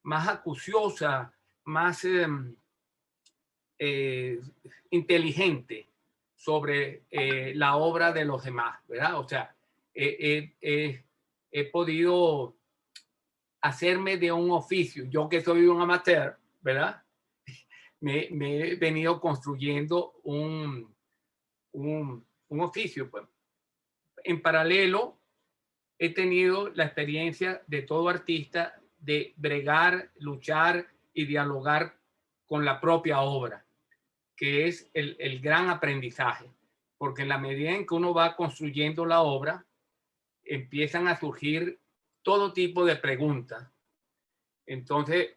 más acuciosa, más inteligente sobre la obra de los demás, ¿verdad? O sea, he podido hacerme de un oficio. Yo que soy un amateur, ¿verdad? Me he venido construyendo un oficio. Pues. En paralelo, he tenido la experiencia de todo artista de bregar, luchar y dialogar con la propia obra, que es el gran aprendizaje. Porque en la medida en que uno va construyendo la obra, empiezan a surgir todo tipo de preguntas. Entonces,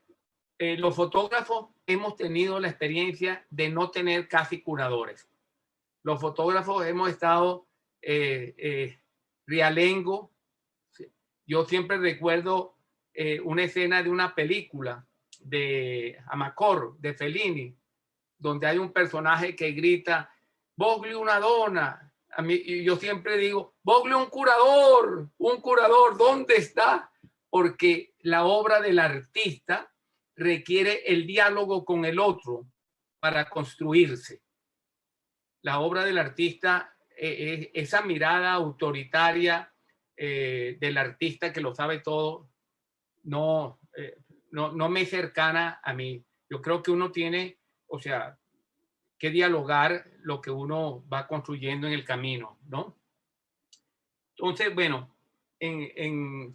los fotógrafos hemos tenido la experiencia de no tener casi curadores. Los fotógrafos hemos estado rialengo. Yo siempre recuerdo una escena de una película de Amacor, de Fellini, donde hay un personaje que grita, Voglio una donna. A mí, y yo siempre digo, Voglio un curador, ¿dónde está? Porque la obra del artista requiere el diálogo con el otro para construirse. La obra del artista, esa mirada autoritaria del artista que lo sabe todo, no me es cercana a mí. Yo creo que uno tiene, o sea, que dialogar lo que uno va construyendo en el camino, ¿no? Entonces, bueno,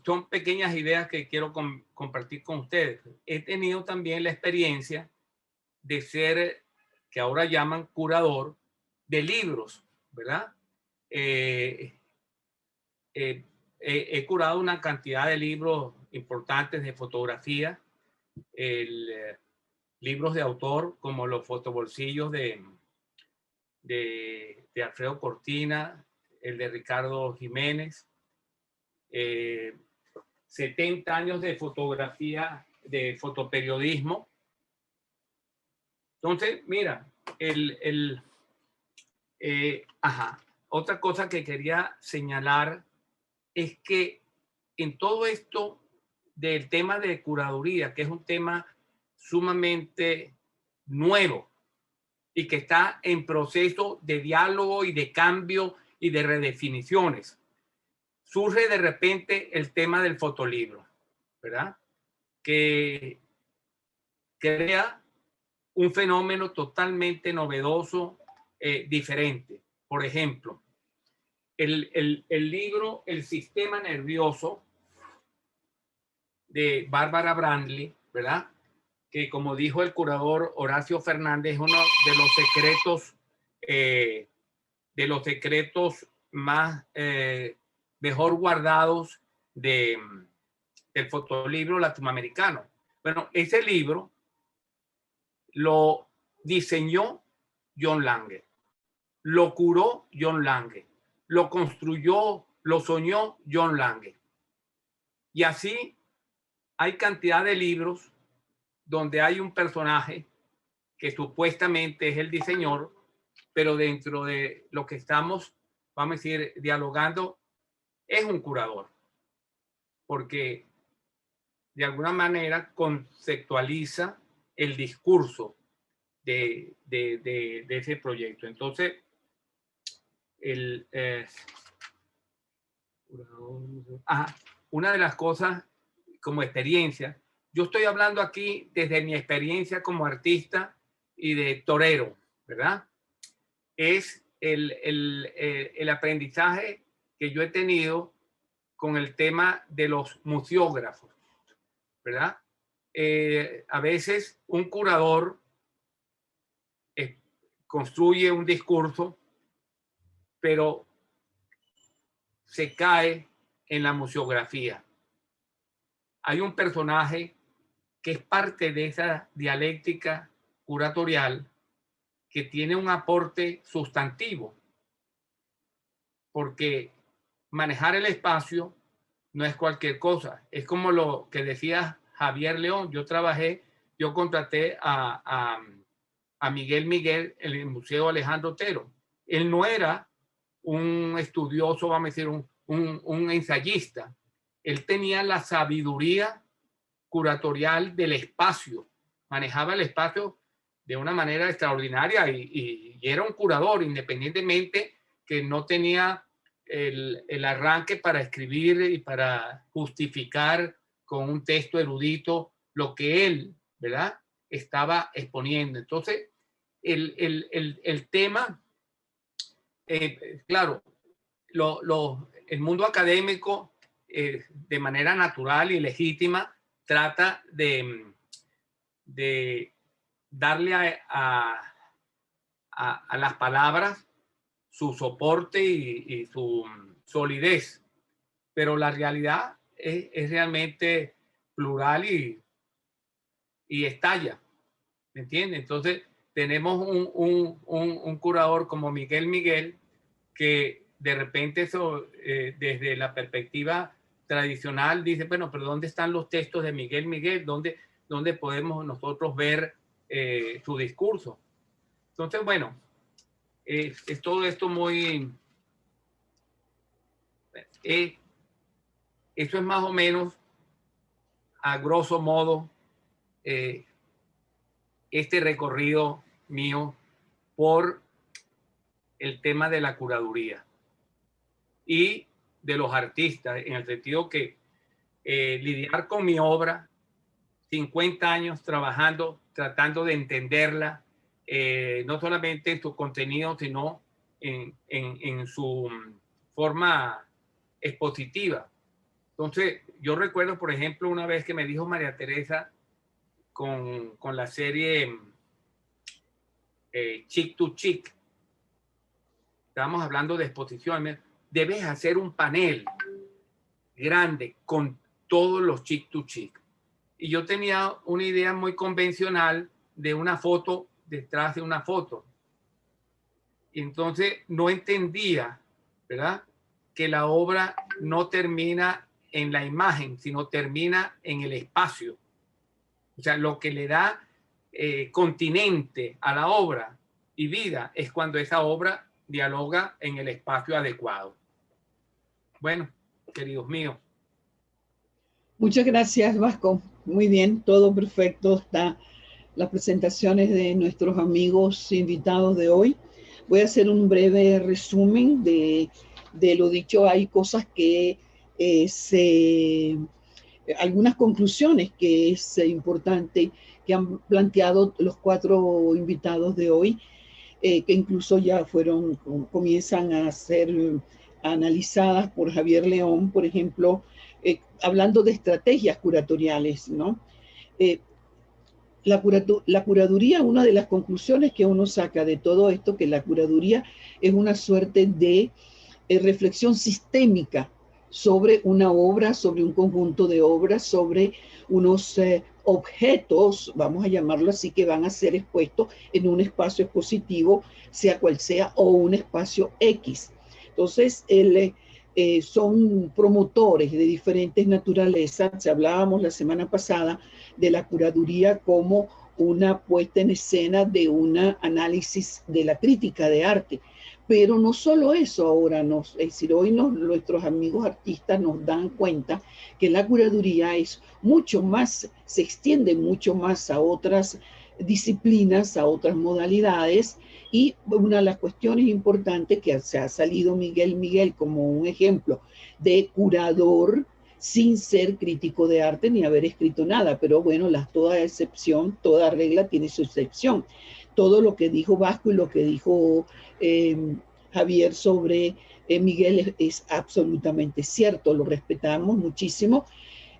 son pequeñas ideas que quiero compartir con ustedes. He tenido también la experiencia de ser, que ahora llaman curador, de libros, ¿verdad? He curado una cantidad de libros importantes de fotografía, libros de autor como los fotobolsillos de Alfredo Cortina, el de Ricardo Jiménez, 70 años de fotografía, de fotoperiodismo. Entonces, mira, otra cosa que quería señalar es que en todo esto del tema de curaduría, que es un tema sumamente nuevo y que está en proceso de diálogo y de cambio y de redefiniciones, surge de repente el tema del fotolibro, ¿verdad? Que crea un fenómeno totalmente novedoso, diferente. Por ejemplo, el libro El sistema nervioso de Bárbara Brandley, ¿verdad? Que como dijo el curador Horacio Fernández, es uno de los secretos más mejor guardados del fotolibro latinoamericano. Bueno, ese libro lo diseñó John Lange, lo curó John Lange, lo construyó, lo soñó John Lange. Y así hay cantidad de libros donde hay un personaje que supuestamente es el diseñador, pero dentro de lo que estamos, vamos a decir, dialogando, es un curador, porque de alguna manera conceptualiza el discurso de ese proyecto. Entonces, una de las cosas como experiencia, yo estoy hablando aquí desde mi experiencia como artista y de torero, ¿verdad? Es el aprendizaje que yo he tenido con el tema de los museógrafos, ¿verdad? A veces un curador construye un discurso, pero se cae en la museografía. Hay un personaje que es parte de esa dialéctica curatorial que tiene un aporte sustantivo, porque manejar el espacio no es cualquier cosa. Es como lo que decía Javier León. Yo contraté a Miguel Miguel en el Museo Alejandro Otero. Él no era un estudioso, vamos a decir, un ensayista. Él tenía la sabiduría curatorial del espacio, manejaba el espacio de una manera extraordinaria y era un curador, independientemente que no tenía el arranque para escribir y para justificar con un texto erudito lo que él, ¿verdad?, estaba exponiendo. Entonces, el tema, claro, el mundo académico, de manera natural y legítima, trata de darle a las palabras su soporte y su solidez, pero la realidad es realmente plural y estalla, ¿me entiendes? Entonces tenemos un curador como Miguel que de repente desde la perspectiva tradicional dice, bueno, pero ¿dónde están los textos de Miguel? ¿Dónde podemos nosotros ver su discurso? Entonces, bueno, es todo esto muy... Eso es más o menos, a grosso modo, este recorrido mío por el tema de la curaduría y de los artistas, en el sentido que lidiar con mi obra, 50 años trabajando, tratando de entenderla, no solamente en su contenido, sino en su forma expositiva. Entonces, yo recuerdo, por ejemplo, una vez que me dijo María Teresa con la serie Chick to Chick, estábamos hablando de exposición, debes hacer un panel grande con todos los Chick to Chick. Y yo tenía una idea muy convencional de una foto detrás de una foto. Y entonces no entendía, ¿verdad?, que la obra no termina en la imagen, sino termina en el espacio. O sea, lo que le da continente a la obra y vida es cuando esa obra dialoga en el espacio adecuado. Bueno, queridos míos. Muchas gracias, Vasco. Muy bien, todo perfecto. Está las presentaciones de nuestros amigos invitados de hoy. Voy a hacer un breve resumen de lo dicho. Hay cosas que algunas conclusiones que es importante que han planteado los 4 invitados de hoy, que incluso ya comienzan a ser analizadas por Javier León, por ejemplo, hablando de estrategias curatoriales, ¿no? La curaduría, una de las conclusiones que uno saca de todo esto, que la curaduría es una suerte de reflexión sistémica sobre una obra, sobre un conjunto de obras, sobre unos objetos, vamos a llamarlo así, que van a ser expuestos en un espacio expositivo, sea cual sea, o un espacio X. Entonces, son promotores de diferentes naturalezas. Hablábamos la semana pasada de la curaduría como una puesta en escena de un análisis de la crítica de arte. Pero no solo eso, ahora es decir, hoy nuestros amigos artistas nos dan cuenta que la curaduría es mucho más, se extiende mucho más a otras disciplinas, a otras modalidades, y una de las cuestiones importantes que se ha salido Miguel como un ejemplo de curador sin ser crítico de arte ni haber escrito nada, pero bueno, toda excepción, toda regla tiene su excepción. Todo lo que dijo Vasco y lo que dijo Javier sobre Miguel es absolutamente cierto, lo respetamos muchísimo.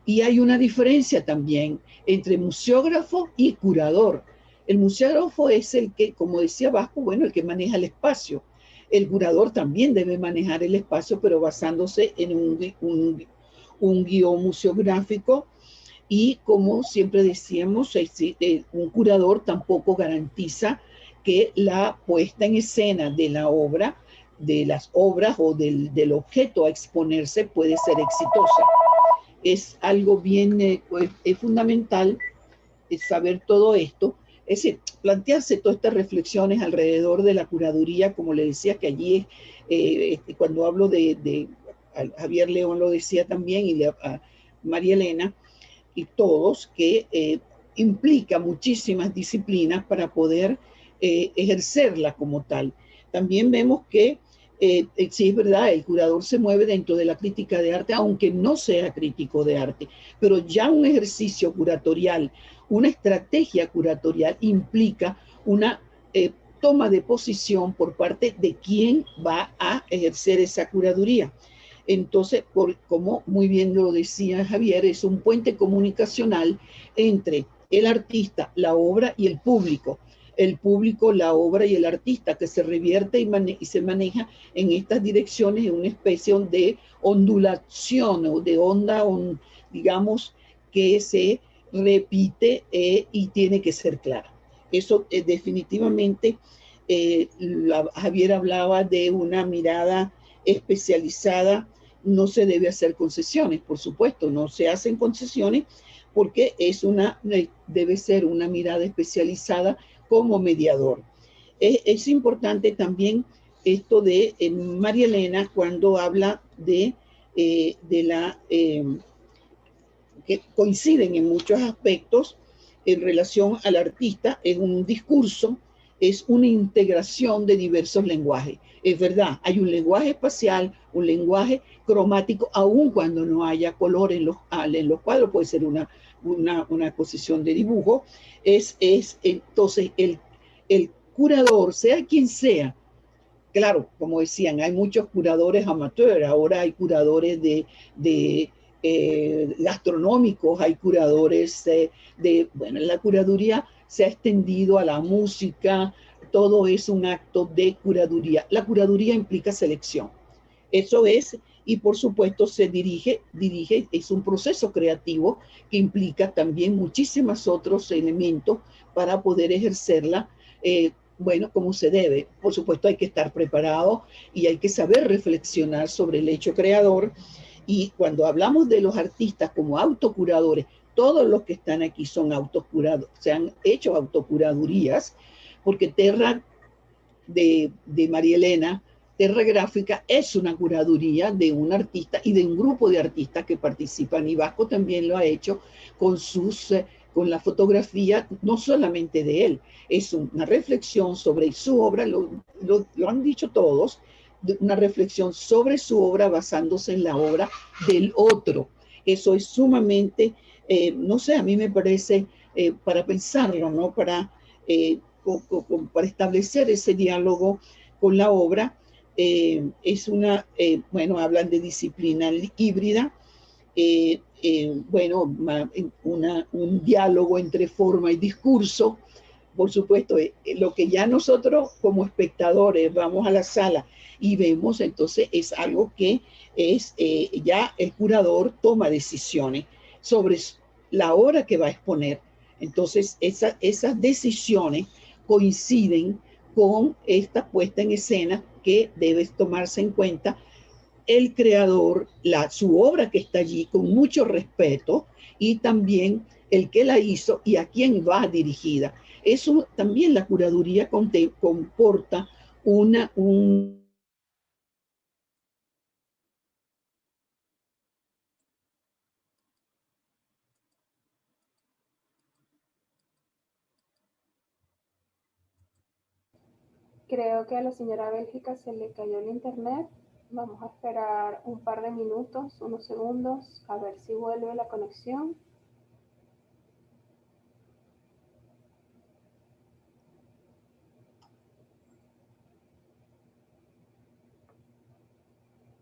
Y hay una diferencia también entre museógrafo y curador. El museógrafo es el que, como decía Vasco, bueno, el que maneja el espacio. El curador también debe manejar el espacio, pero basándose en un guión museográfico. Y como siempre decíamos, un curador tampoco garantiza que la puesta en escena de la obra, de las obras o del objeto a exponerse puede ser exitosa. Es algo bien, es fundamental saber todo esto, es decir, plantearse todas estas reflexiones alrededor de la curaduría, como le decía, que allí cuando hablo de Javier León lo decía también, y a María Elena, y todos, que implica muchísimas disciplinas para poder ejercerla como tal. También vemos que sí es verdad, el curador se mueve dentro de la crítica de arte, aunque no sea crítico de arte, pero ya un ejercicio curatorial, una estrategia curatorial implica una toma de posición por parte de quien va a ejercer esa curaduría. Entonces, como muy bien lo decía Javier, es un puente comunicacional entre el artista, la obra y el público. El público, la obra y el artista, que se revierte y se maneja en estas direcciones en una especie de ondulación o de onda, digamos, que se repite y tiene que ser clara. Eso definitivamente, Javier hablaba de una mirada especializada. No se debe hacer concesiones, por supuesto, no se hacen concesiones porque debe ser una mirada especializada como mediador. Es importante también esto de María Elena cuando habla que coinciden en muchos aspectos en relación al artista, en un discurso, es una integración de diversos lenguajes. Es verdad, hay un lenguaje espacial, un lenguaje cromático, aun cuando no haya color en los cuadros, puede ser una exposición de dibujo. Entonces, el curador, sea quien sea, claro, como decían, hay muchos curadores amateurs, ahora hay curadores gastronómicos, hay curadores bueno, la curaduría se ha extendido a la música, todo es un acto de curaduría. La curaduría implica selección, eso es, y por supuesto se dirige, es un proceso creativo que implica también muchísimos otros elementos para poder ejercerla, bueno, como se debe. Por supuesto hay que estar preparado y hay que saber reflexionar sobre el hecho creador. Y cuando hablamos de los artistas como autocuradores, todos los que están aquí son autocurados, se han hecho autocuradurías, porque Terra de María Elena, Terra Gráfica, es una curaduría de un artista y de un grupo de artistas que participan. Y Vasco también lo ha hecho con la fotografía, no solamente de él, es una reflexión sobre su obra, lo han dicho todos, una reflexión sobre su obra basándose en la obra del otro. Eso es sumamente, no sé, a mí me parece, para pensarlo, ¿no? Para establecer ese diálogo con la obra, bueno, hablan de disciplina híbrida, bueno, un diálogo entre forma y discurso. Por supuesto, lo que ya nosotros como espectadores vamos a la sala y vemos, entonces es algo que ya el curador toma decisiones sobre la obra que va a exponer. Entonces, esas decisiones coinciden con esta puesta en escena que debe tomarse en cuenta el creador, su obra que está allí con mucho respeto, y también el que la hizo y a quién va dirigida. Eso también la curaduría comporta un Creo que a la señora Bélgica se le cayó el internet. Vamos a esperar un par de minutos, unos segundos, a ver si vuelve la conexión.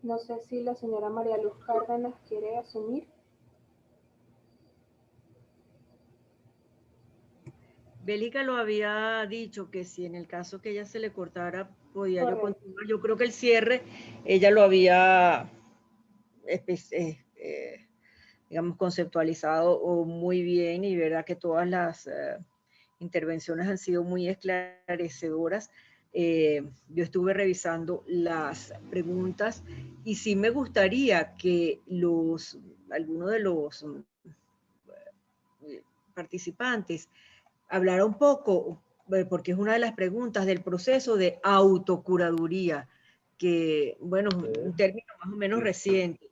No sé si la señora María Luz Cárdenas quiere asumir. Bélica lo había dicho que si en el caso que ella se le cortara podía yo continuar. Yo creo que el cierre ella lo había digamos conceptualizado muy bien, y verdad que todas las intervenciones han sido muy esclarecedoras. Yo estuve revisando las preguntas y sí me gustaría que algunos de los participantes hablar un poco, porque es una de las preguntas del proceso de autocuraduría, que, bueno, un término más o menos reciente.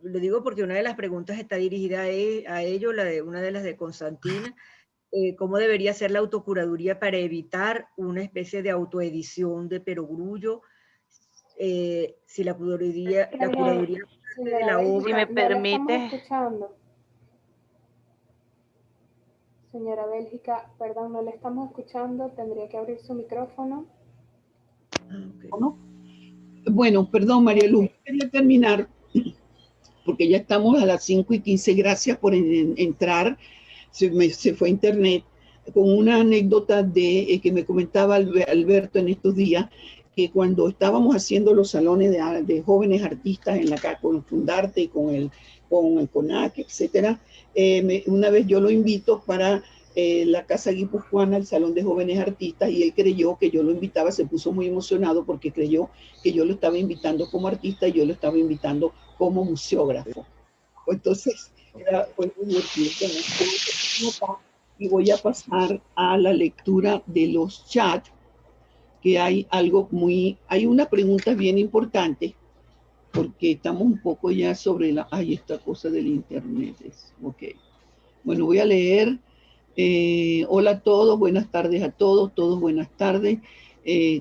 lo digo porque una de las preguntas está dirigida a ello, una de las de Constantina. ¿Cómo debería ser la autocuraduría para evitar una especie de autoedición de perogrullo? Si la curaduría de la obra... Si me permite. Señora Bélgica, perdón, no le estamos escuchando, tendría que abrir su micrófono. Bueno, perdón, María Luz, quería terminar, porque ya estamos a las 5:15, gracias por entrar, se fue a internet, con una anécdota que me comentaba Alberto en estos días, que cuando estábamos haciendo los salones de jóvenes artistas en la casa, con Fundarte y con el CONAC, etcétera, una vez yo lo invito para la Casa Guipuzcoana, el Salón de Jóvenes Artistas, y él creyó que yo lo invitaba, se puso muy emocionado porque creyó que yo lo estaba invitando como artista y yo lo estaba invitando como museógrafo. Pues fue muy divertido. Y voy a pasar a la lectura de los chats, que hay una pregunta bien importante, porque estamos un poco ya sobre esta cosa del internet. Ok. Bueno, voy a leer. Hola a todos, buenas tardes a todos, buenas tardes.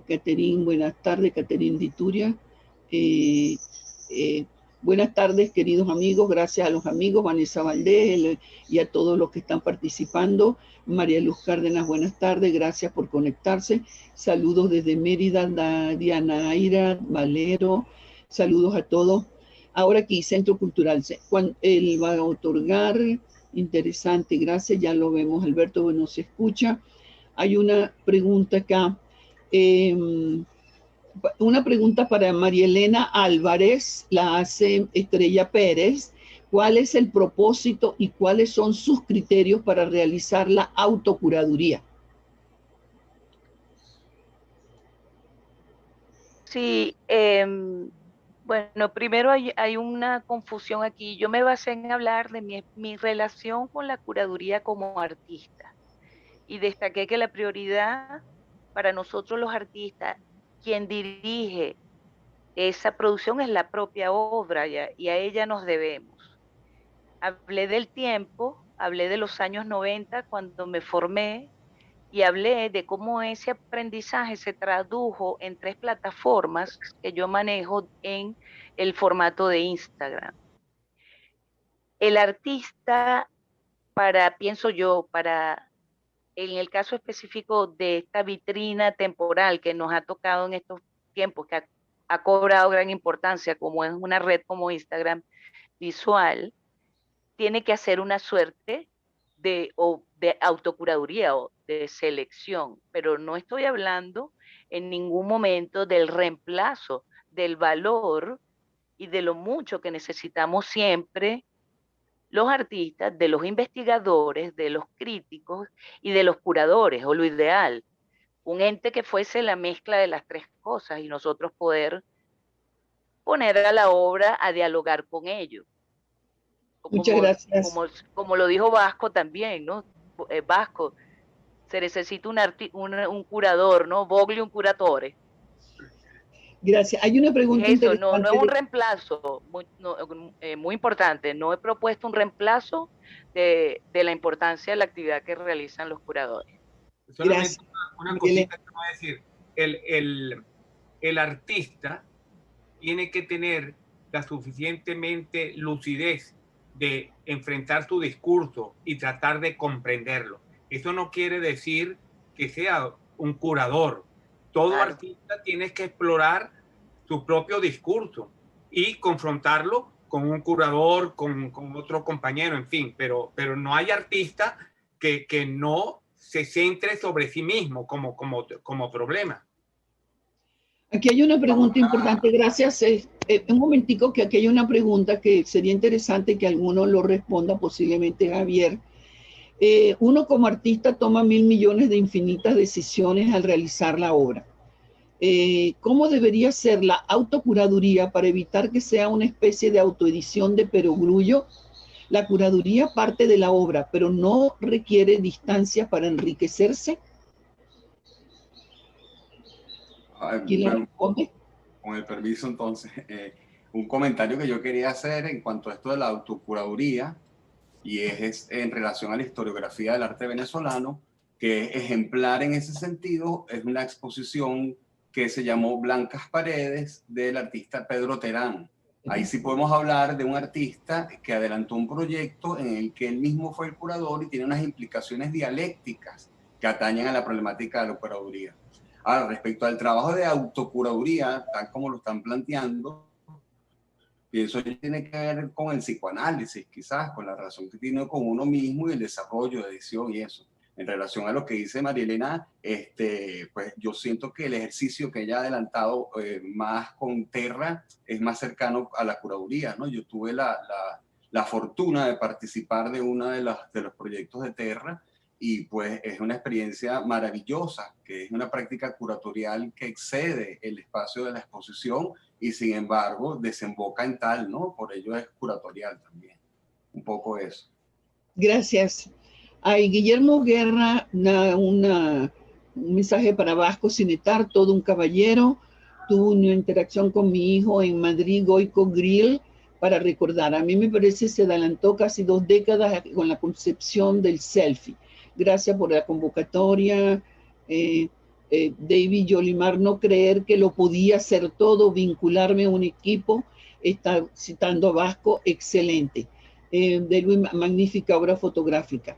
Caterín, buenas tardes, Caterín Dituria. Buenas tardes, queridos amigos, gracias a los amigos, Vanessa Valdés y a todos los que están participando. María Luz Cárdenas, buenas tardes, gracias por conectarse. Saludos desde Mérida, Diana Aira, Valero, saludos a todos. Ahora aquí, Centro Cultural, él va a otorgar, interesante, gracias, ya lo vemos, Alberto, bueno, se escucha. Hay una pregunta acá. Una pregunta para María Elena Álvarez, la hace Estrella Pérez. ¿Cuál es el propósito y cuáles son sus criterios para realizar la autocuraduría? Sí, bueno, primero hay una confusión aquí. Yo me basé en hablar de mi relación con la curaduría como artista y destaqué que la prioridad para nosotros los artistas, quien dirige esa producción es la propia obra y a ella nos debemos. Hablé del tiempo, hablé de los años 90 cuando me formé y hablé de cómo ese aprendizaje se tradujo en 3 plataformas que yo manejo en el formato de Instagram. El artista, pienso yo, en el caso específico de esta vitrina temporal que nos ha tocado en estos tiempos, que ha cobrado gran importancia, como es una red como Instagram visual, tiene que hacer una suerte de autocuraduría o de selección, pero no estoy hablando en ningún momento del reemplazo, del valor y de lo mucho que necesitamos siempre los artistas, de los investigadores, de los críticos y de los curadores, o lo ideal, un ente que fuese la mezcla de las 3 cosas y nosotros poder poner a la obra a dialogar con ellos. Muchas gracias. Como lo dijo Vasco también, ¿no? Vasco, se necesita un curador, ¿no? Vogli un curatore. Gracias. Hay una pregunta interesante. No es un reemplazo, muy importante. No he propuesto un reemplazo de la importancia de la actividad que realizan los curadores. Solamente una cosita que voy a decir. El artista tiene que tener la suficientemente lucidez de enfrentar su discurso y tratar de comprenderlo. Eso no quiere decir que sea un curador. Todo artista tiene que explorar su propio discurso y confrontarlo con un curador, con otro compañero, en fin, pero no hay artista que no se centre sobre sí mismo como problema. Aquí hay una pregunta importante, gracias. Un momentico, que aquí hay una pregunta que sería interesante que alguno lo responda, posiblemente Javier. Uno como artista toma 1.000 millones de infinitas decisiones al realizar la obra. ¿Cómo debería ser la autocuraduría para evitar que sea una especie de autoedición de perogrullo? La curaduría parte de la obra, pero no requiere distancia para enriquecerse. Bueno, con el permiso, entonces, un comentario que yo quería hacer en cuanto a esto de la autocuraduría, y es en relación a la historiografía del arte venezolano, que es ejemplar en ese sentido. Es una exposición que se llamó Blancas Paredes, del artista Pedro Terán. Ahí sí podemos hablar de un artista que adelantó un proyecto en el que él mismo fue el curador y tiene unas implicaciones dialécticas que atañen a la problemática de la curaduría. Ahora, respecto al trabajo de autocuraduría, tal como lo están planteando, pienso que tiene que ver con el psicoanálisis, quizás, con la relación que tiene con uno mismo y el desarrollo de edición y eso. En relación a lo que dice María Elena, pues yo siento que el ejercicio que ella ha adelantado más con Terra es más cercano a la curaduría, ¿no? Yo tuve la fortuna de participar de uno de los proyectos de Terra, y pues es una experiencia maravillosa, que es una práctica curatorial que excede el espacio de la exposición y sin embargo desemboca en tal, ¿no? Por ello es curatorial también. Un poco eso. Gracias. Hay Guillermo Guerra, un mensaje para Vasco Cinetar, todo un caballero. Tuvo una interacción con mi hijo en Madrid, Goico Grill, para recordar. A mí me parece que se adelantó casi 2 décadas con la concepción del selfie. Gracias por la convocatoria. David Yolimar, no creer que lo podía hacer todo, vincularme a un equipo, está citando a Vasco, excelente. De Luis, magnífica obra fotográfica.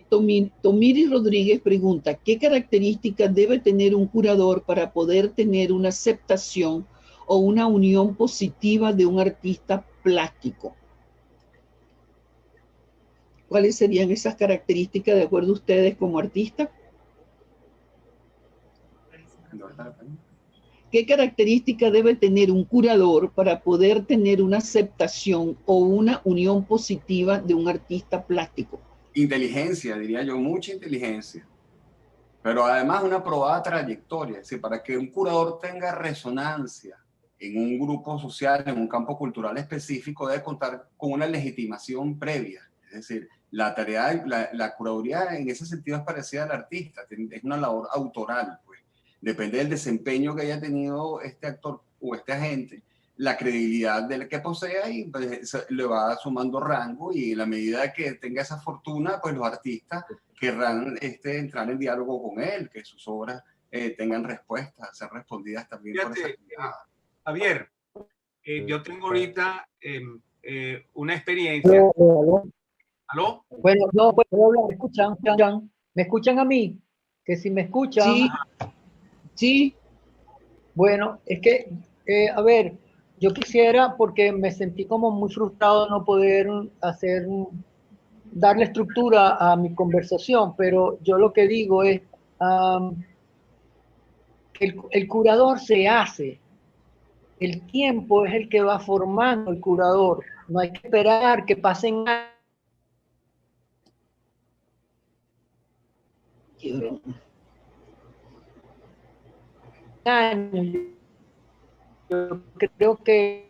Tomiri Rodríguez pregunta, ¿qué características debe tener un curador para poder tener una aceptación o una unión positiva de un artista plástico? ¿Cuáles serían esas características de acuerdo a ustedes como artistas? ¿Qué característica debe tener un curador para poder tener una aceptación o una unión positiva de un artista plástico? Inteligencia, diría yo, mucha inteligencia. Pero además una probada trayectoria. Es decir, para que un curador tenga resonancia en un grupo social, en un campo cultural específico, debe contar con una legitimación previa. Es decir, la tarea, la curaduría en ese sentido es parecida al artista, es una labor autoral, pues. Depende del desempeño que haya tenido este actor o este agente, la credibilidad del que posea, y pues, le va sumando rango, y en la medida que tenga esa fortuna, pues los artistas querrán entrar en diálogo con él, que sus obras tengan respuestas, ser respondidas también. Fíjate, por esa actividad. Javier, yo tengo ahorita una experiencia. ¿Aló? Bueno, no, puedo hablar, ¿me escuchan? ¿Me escuchan a mí? Que si me escuchan. Sí, sí. Bueno, es que, a ver, yo quisiera, porque me sentí como muy frustrado no poder darle estructura a mi conversación, pero yo lo que digo es que el curador se hace. El tiempo es el que va formando el curador. No hay que esperar que pasen años. Yo creo que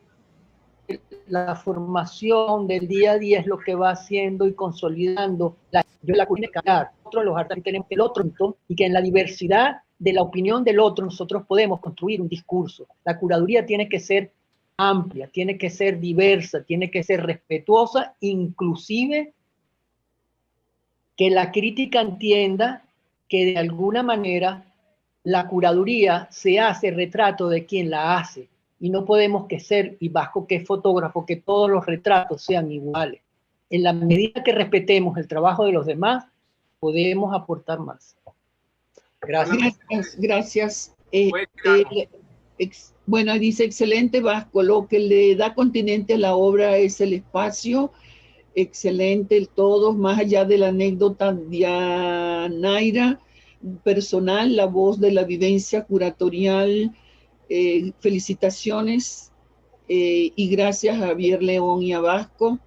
la formación del día a día es lo que va haciendo y consolidando la cultura. Nosotros los artistas tenemos el otro, y que en la diversidad de la opinión del otro nosotros podemos construir un discurso. La curaduría tiene que ser amplia, tiene que ser diversa, tiene que ser respetuosa, inclusive que la crítica entienda que de alguna manera la curaduría se hace retrato de quien la hace, y no podemos que ser, y Vasco que es fotógrafo, que todos los retratos sean iguales. En la medida que respetemos el trabajo de los demás, podemos aportar más. Gracias. Gracias. Bueno, dice, excelente Vasco, lo que le da continente a la obra es el espacio, excelente el todo, más allá de la anécdota de Naira, personal, la voz de la vivencia curatorial, felicitaciones y gracias a Javier León y a Vasco.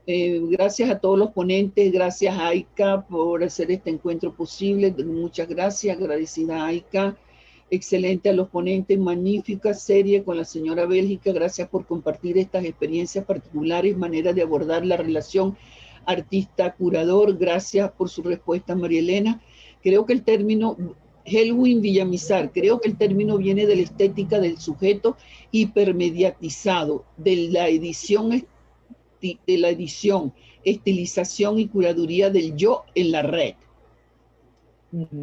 Gracias a todos los ponentes, gracias a Aika por hacer este encuentro posible, muchas gracias, agradecida a Aika, excelente a los ponentes, magnífica serie con la señora Bélgica, gracias por compartir estas experiencias particulares, maneras de abordar la relación artista-curador, gracias por su respuesta María Elena. Creo que el término Helwin Villamizar, creo que el término viene de la estética del sujeto hipermediatizado, de la edición, estilización y curaduría del yo en la red.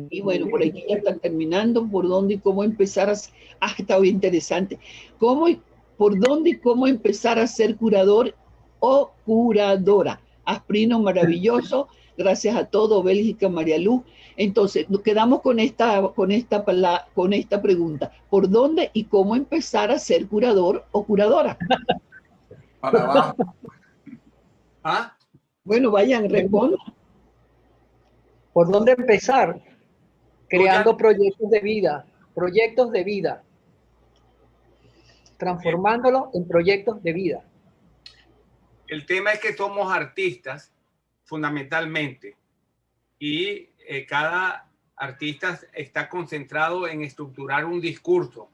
Y bueno, por aquí ya están terminando. ¿Por dónde y cómo empezar a... Ah, está bien interesante. ¿Por dónde y cómo empezar a ser curador o curadora? Asprino, maravilloso. Gracias a todo, Bélgica, María Luz. Entonces, nos quedamos con esta pregunta. ¿Por dónde y cómo empezar a ser curador o curadora? Para abajo. ¿Ah? Bueno, vayan, respondan. ¿Por dónde empezar? Creando proyectos de vida, transformándolo en proyectos de vida. El tema es que somos artistas, fundamentalmente, y cada artista está concentrado en estructurar un discurso,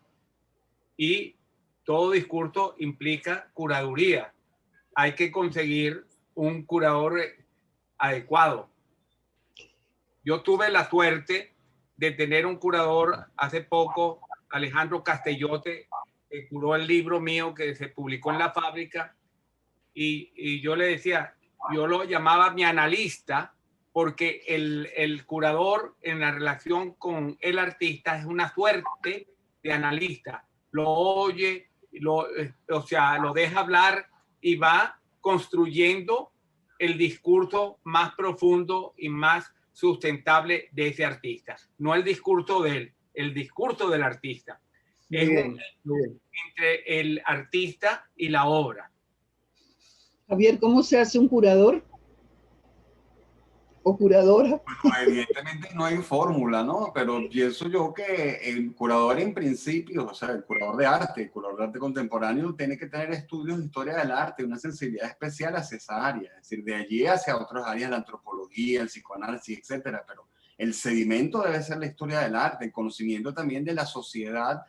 y todo discurso implica curaduría. Hay que conseguir un curador adecuado. Yo tuve la suerte de tener un curador hace poco, Alejandro Castellote, que curó el libro mío que se publicó en La Fábrica, y yo le decía, yo lo llamaba mi analista, porque el curador en la relación con el artista es una suerte de analista. Lo oye, o sea, lo deja hablar y va construyendo el discurso más profundo y más sustentable de ese artista. No el discurso de él, el discurso del artista. Es entre el artista y la obra. Javier, ¿cómo se hace un curador o curadora? Bueno, evidentemente no hay fórmula, ¿no? Pero pienso yo que el curador en principio, o sea, el curador de arte contemporáneo, tiene que tener estudios de historia del arte, una sensibilidad especial hacia esa área, es decir, de allí hacia otras áreas, la antropología, el psicoanálisis, etcétera. Pero el sedimento debe ser la historia del arte, el conocimiento también de la sociedad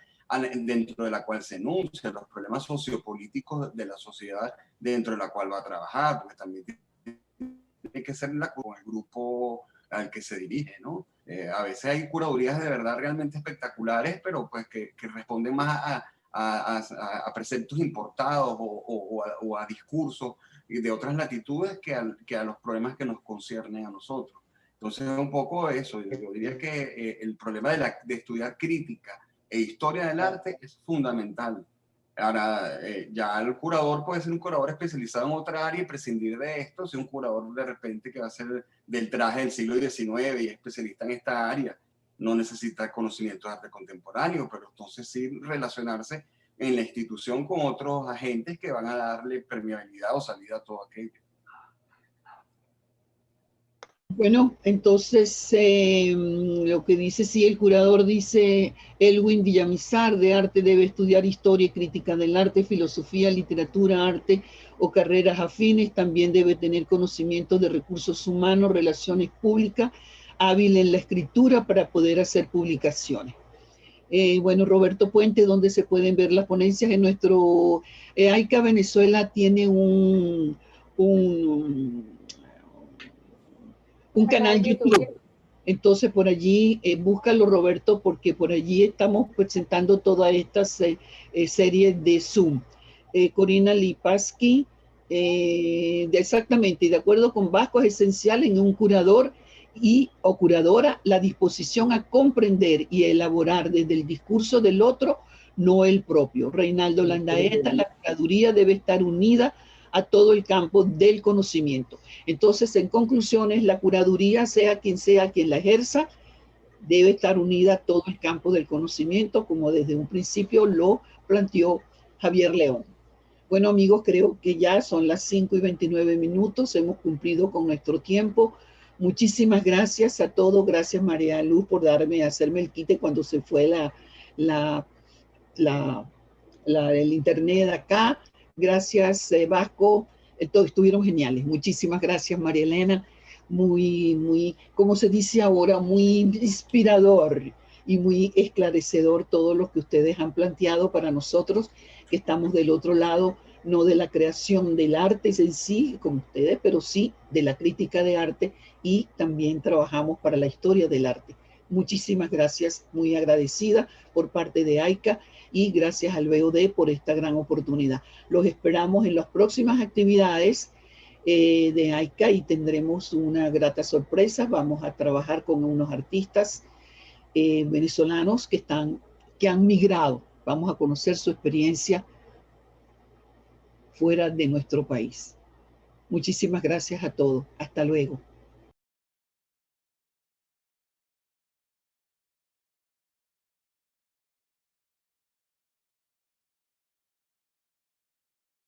dentro de la cual se enuncia, los problemas sociopolíticos de la sociedad dentro de la cual va a trabajar, porque también tiene que ser con el grupo al que se dirige, ¿no? A veces hay curadurías de verdad realmente espectaculares, pero pues que responden más a preceptos importados o a discursos de otras latitudes que a los problemas que nos conciernen a nosotros. Entonces es un poco eso. Yo diría que el problema de estudiar crítica e historia del arte es fundamental. Ahora, ya el curador puede ser un curador especializado en otra área y prescindir de esto, si un curador de repente que va a ser del traje del siglo XIX y es especialista en esta área, no necesita conocimiento de arte contemporáneo, pero entonces sí relacionarse en la institución con otros agentes que van a darle permeabilidad o salida a todo aquello. Bueno, entonces lo que dice, sí, el curador dice, Elwin Villamizar, de arte debe estudiar historia y crítica del arte, filosofía, literatura, arte o carreras afines. También debe tener conocimiento de recursos humanos, relaciones públicas, hábil en la escritura para poder hacer publicaciones. Bueno, Roberto Puente, ¿dónde se pueden ver las ponencias? En nuestro AICA Venezuela tiene un canal YouTube. Entonces por allí, búscalo, Roberto, porque por allí estamos presentando toda esta serie de Zoom. Corina Lipaski, exactamente, y de acuerdo con Vasco, es esencial en un curador o curadora la disposición a comprender y elaborar desde el discurso del otro, no el propio. Reinaldo Landaeta, la curaduría debe estar unida a todo el campo del conocimiento. Entonces, en conclusiones, la curaduría, sea quien la ejerza, debe estar unida a todo el campo del conocimiento, como desde un principio lo planteó Javier León. Bueno, amigos, creo que ya son las 5:29, hemos cumplido con nuestro tiempo. Muchísimas gracias a todos, gracias María Luz por hacerme el quite cuando se fue el internet acá. Gracias, Vasco. Todos estuvieron geniales. Muchísimas gracias, María Elena. Muy, como se dice ahora, muy inspirador y muy esclarecedor todo lo que ustedes han planteado para nosotros, que estamos del otro lado, no de la creación del arte en sí, como ustedes, pero sí de la crítica de arte, y también trabajamos para la historia del arte. Muchísimas gracias, muy agradecida por parte de AICA y gracias al BOD por esta gran oportunidad. Los esperamos en las próximas actividades de AICA y tendremos una grata sorpresa. Vamos a trabajar con unos artistas venezolanos que han migrado. Vamos a conocer su experiencia fuera de nuestro país. Muchísimas gracias a todos. Hasta luego.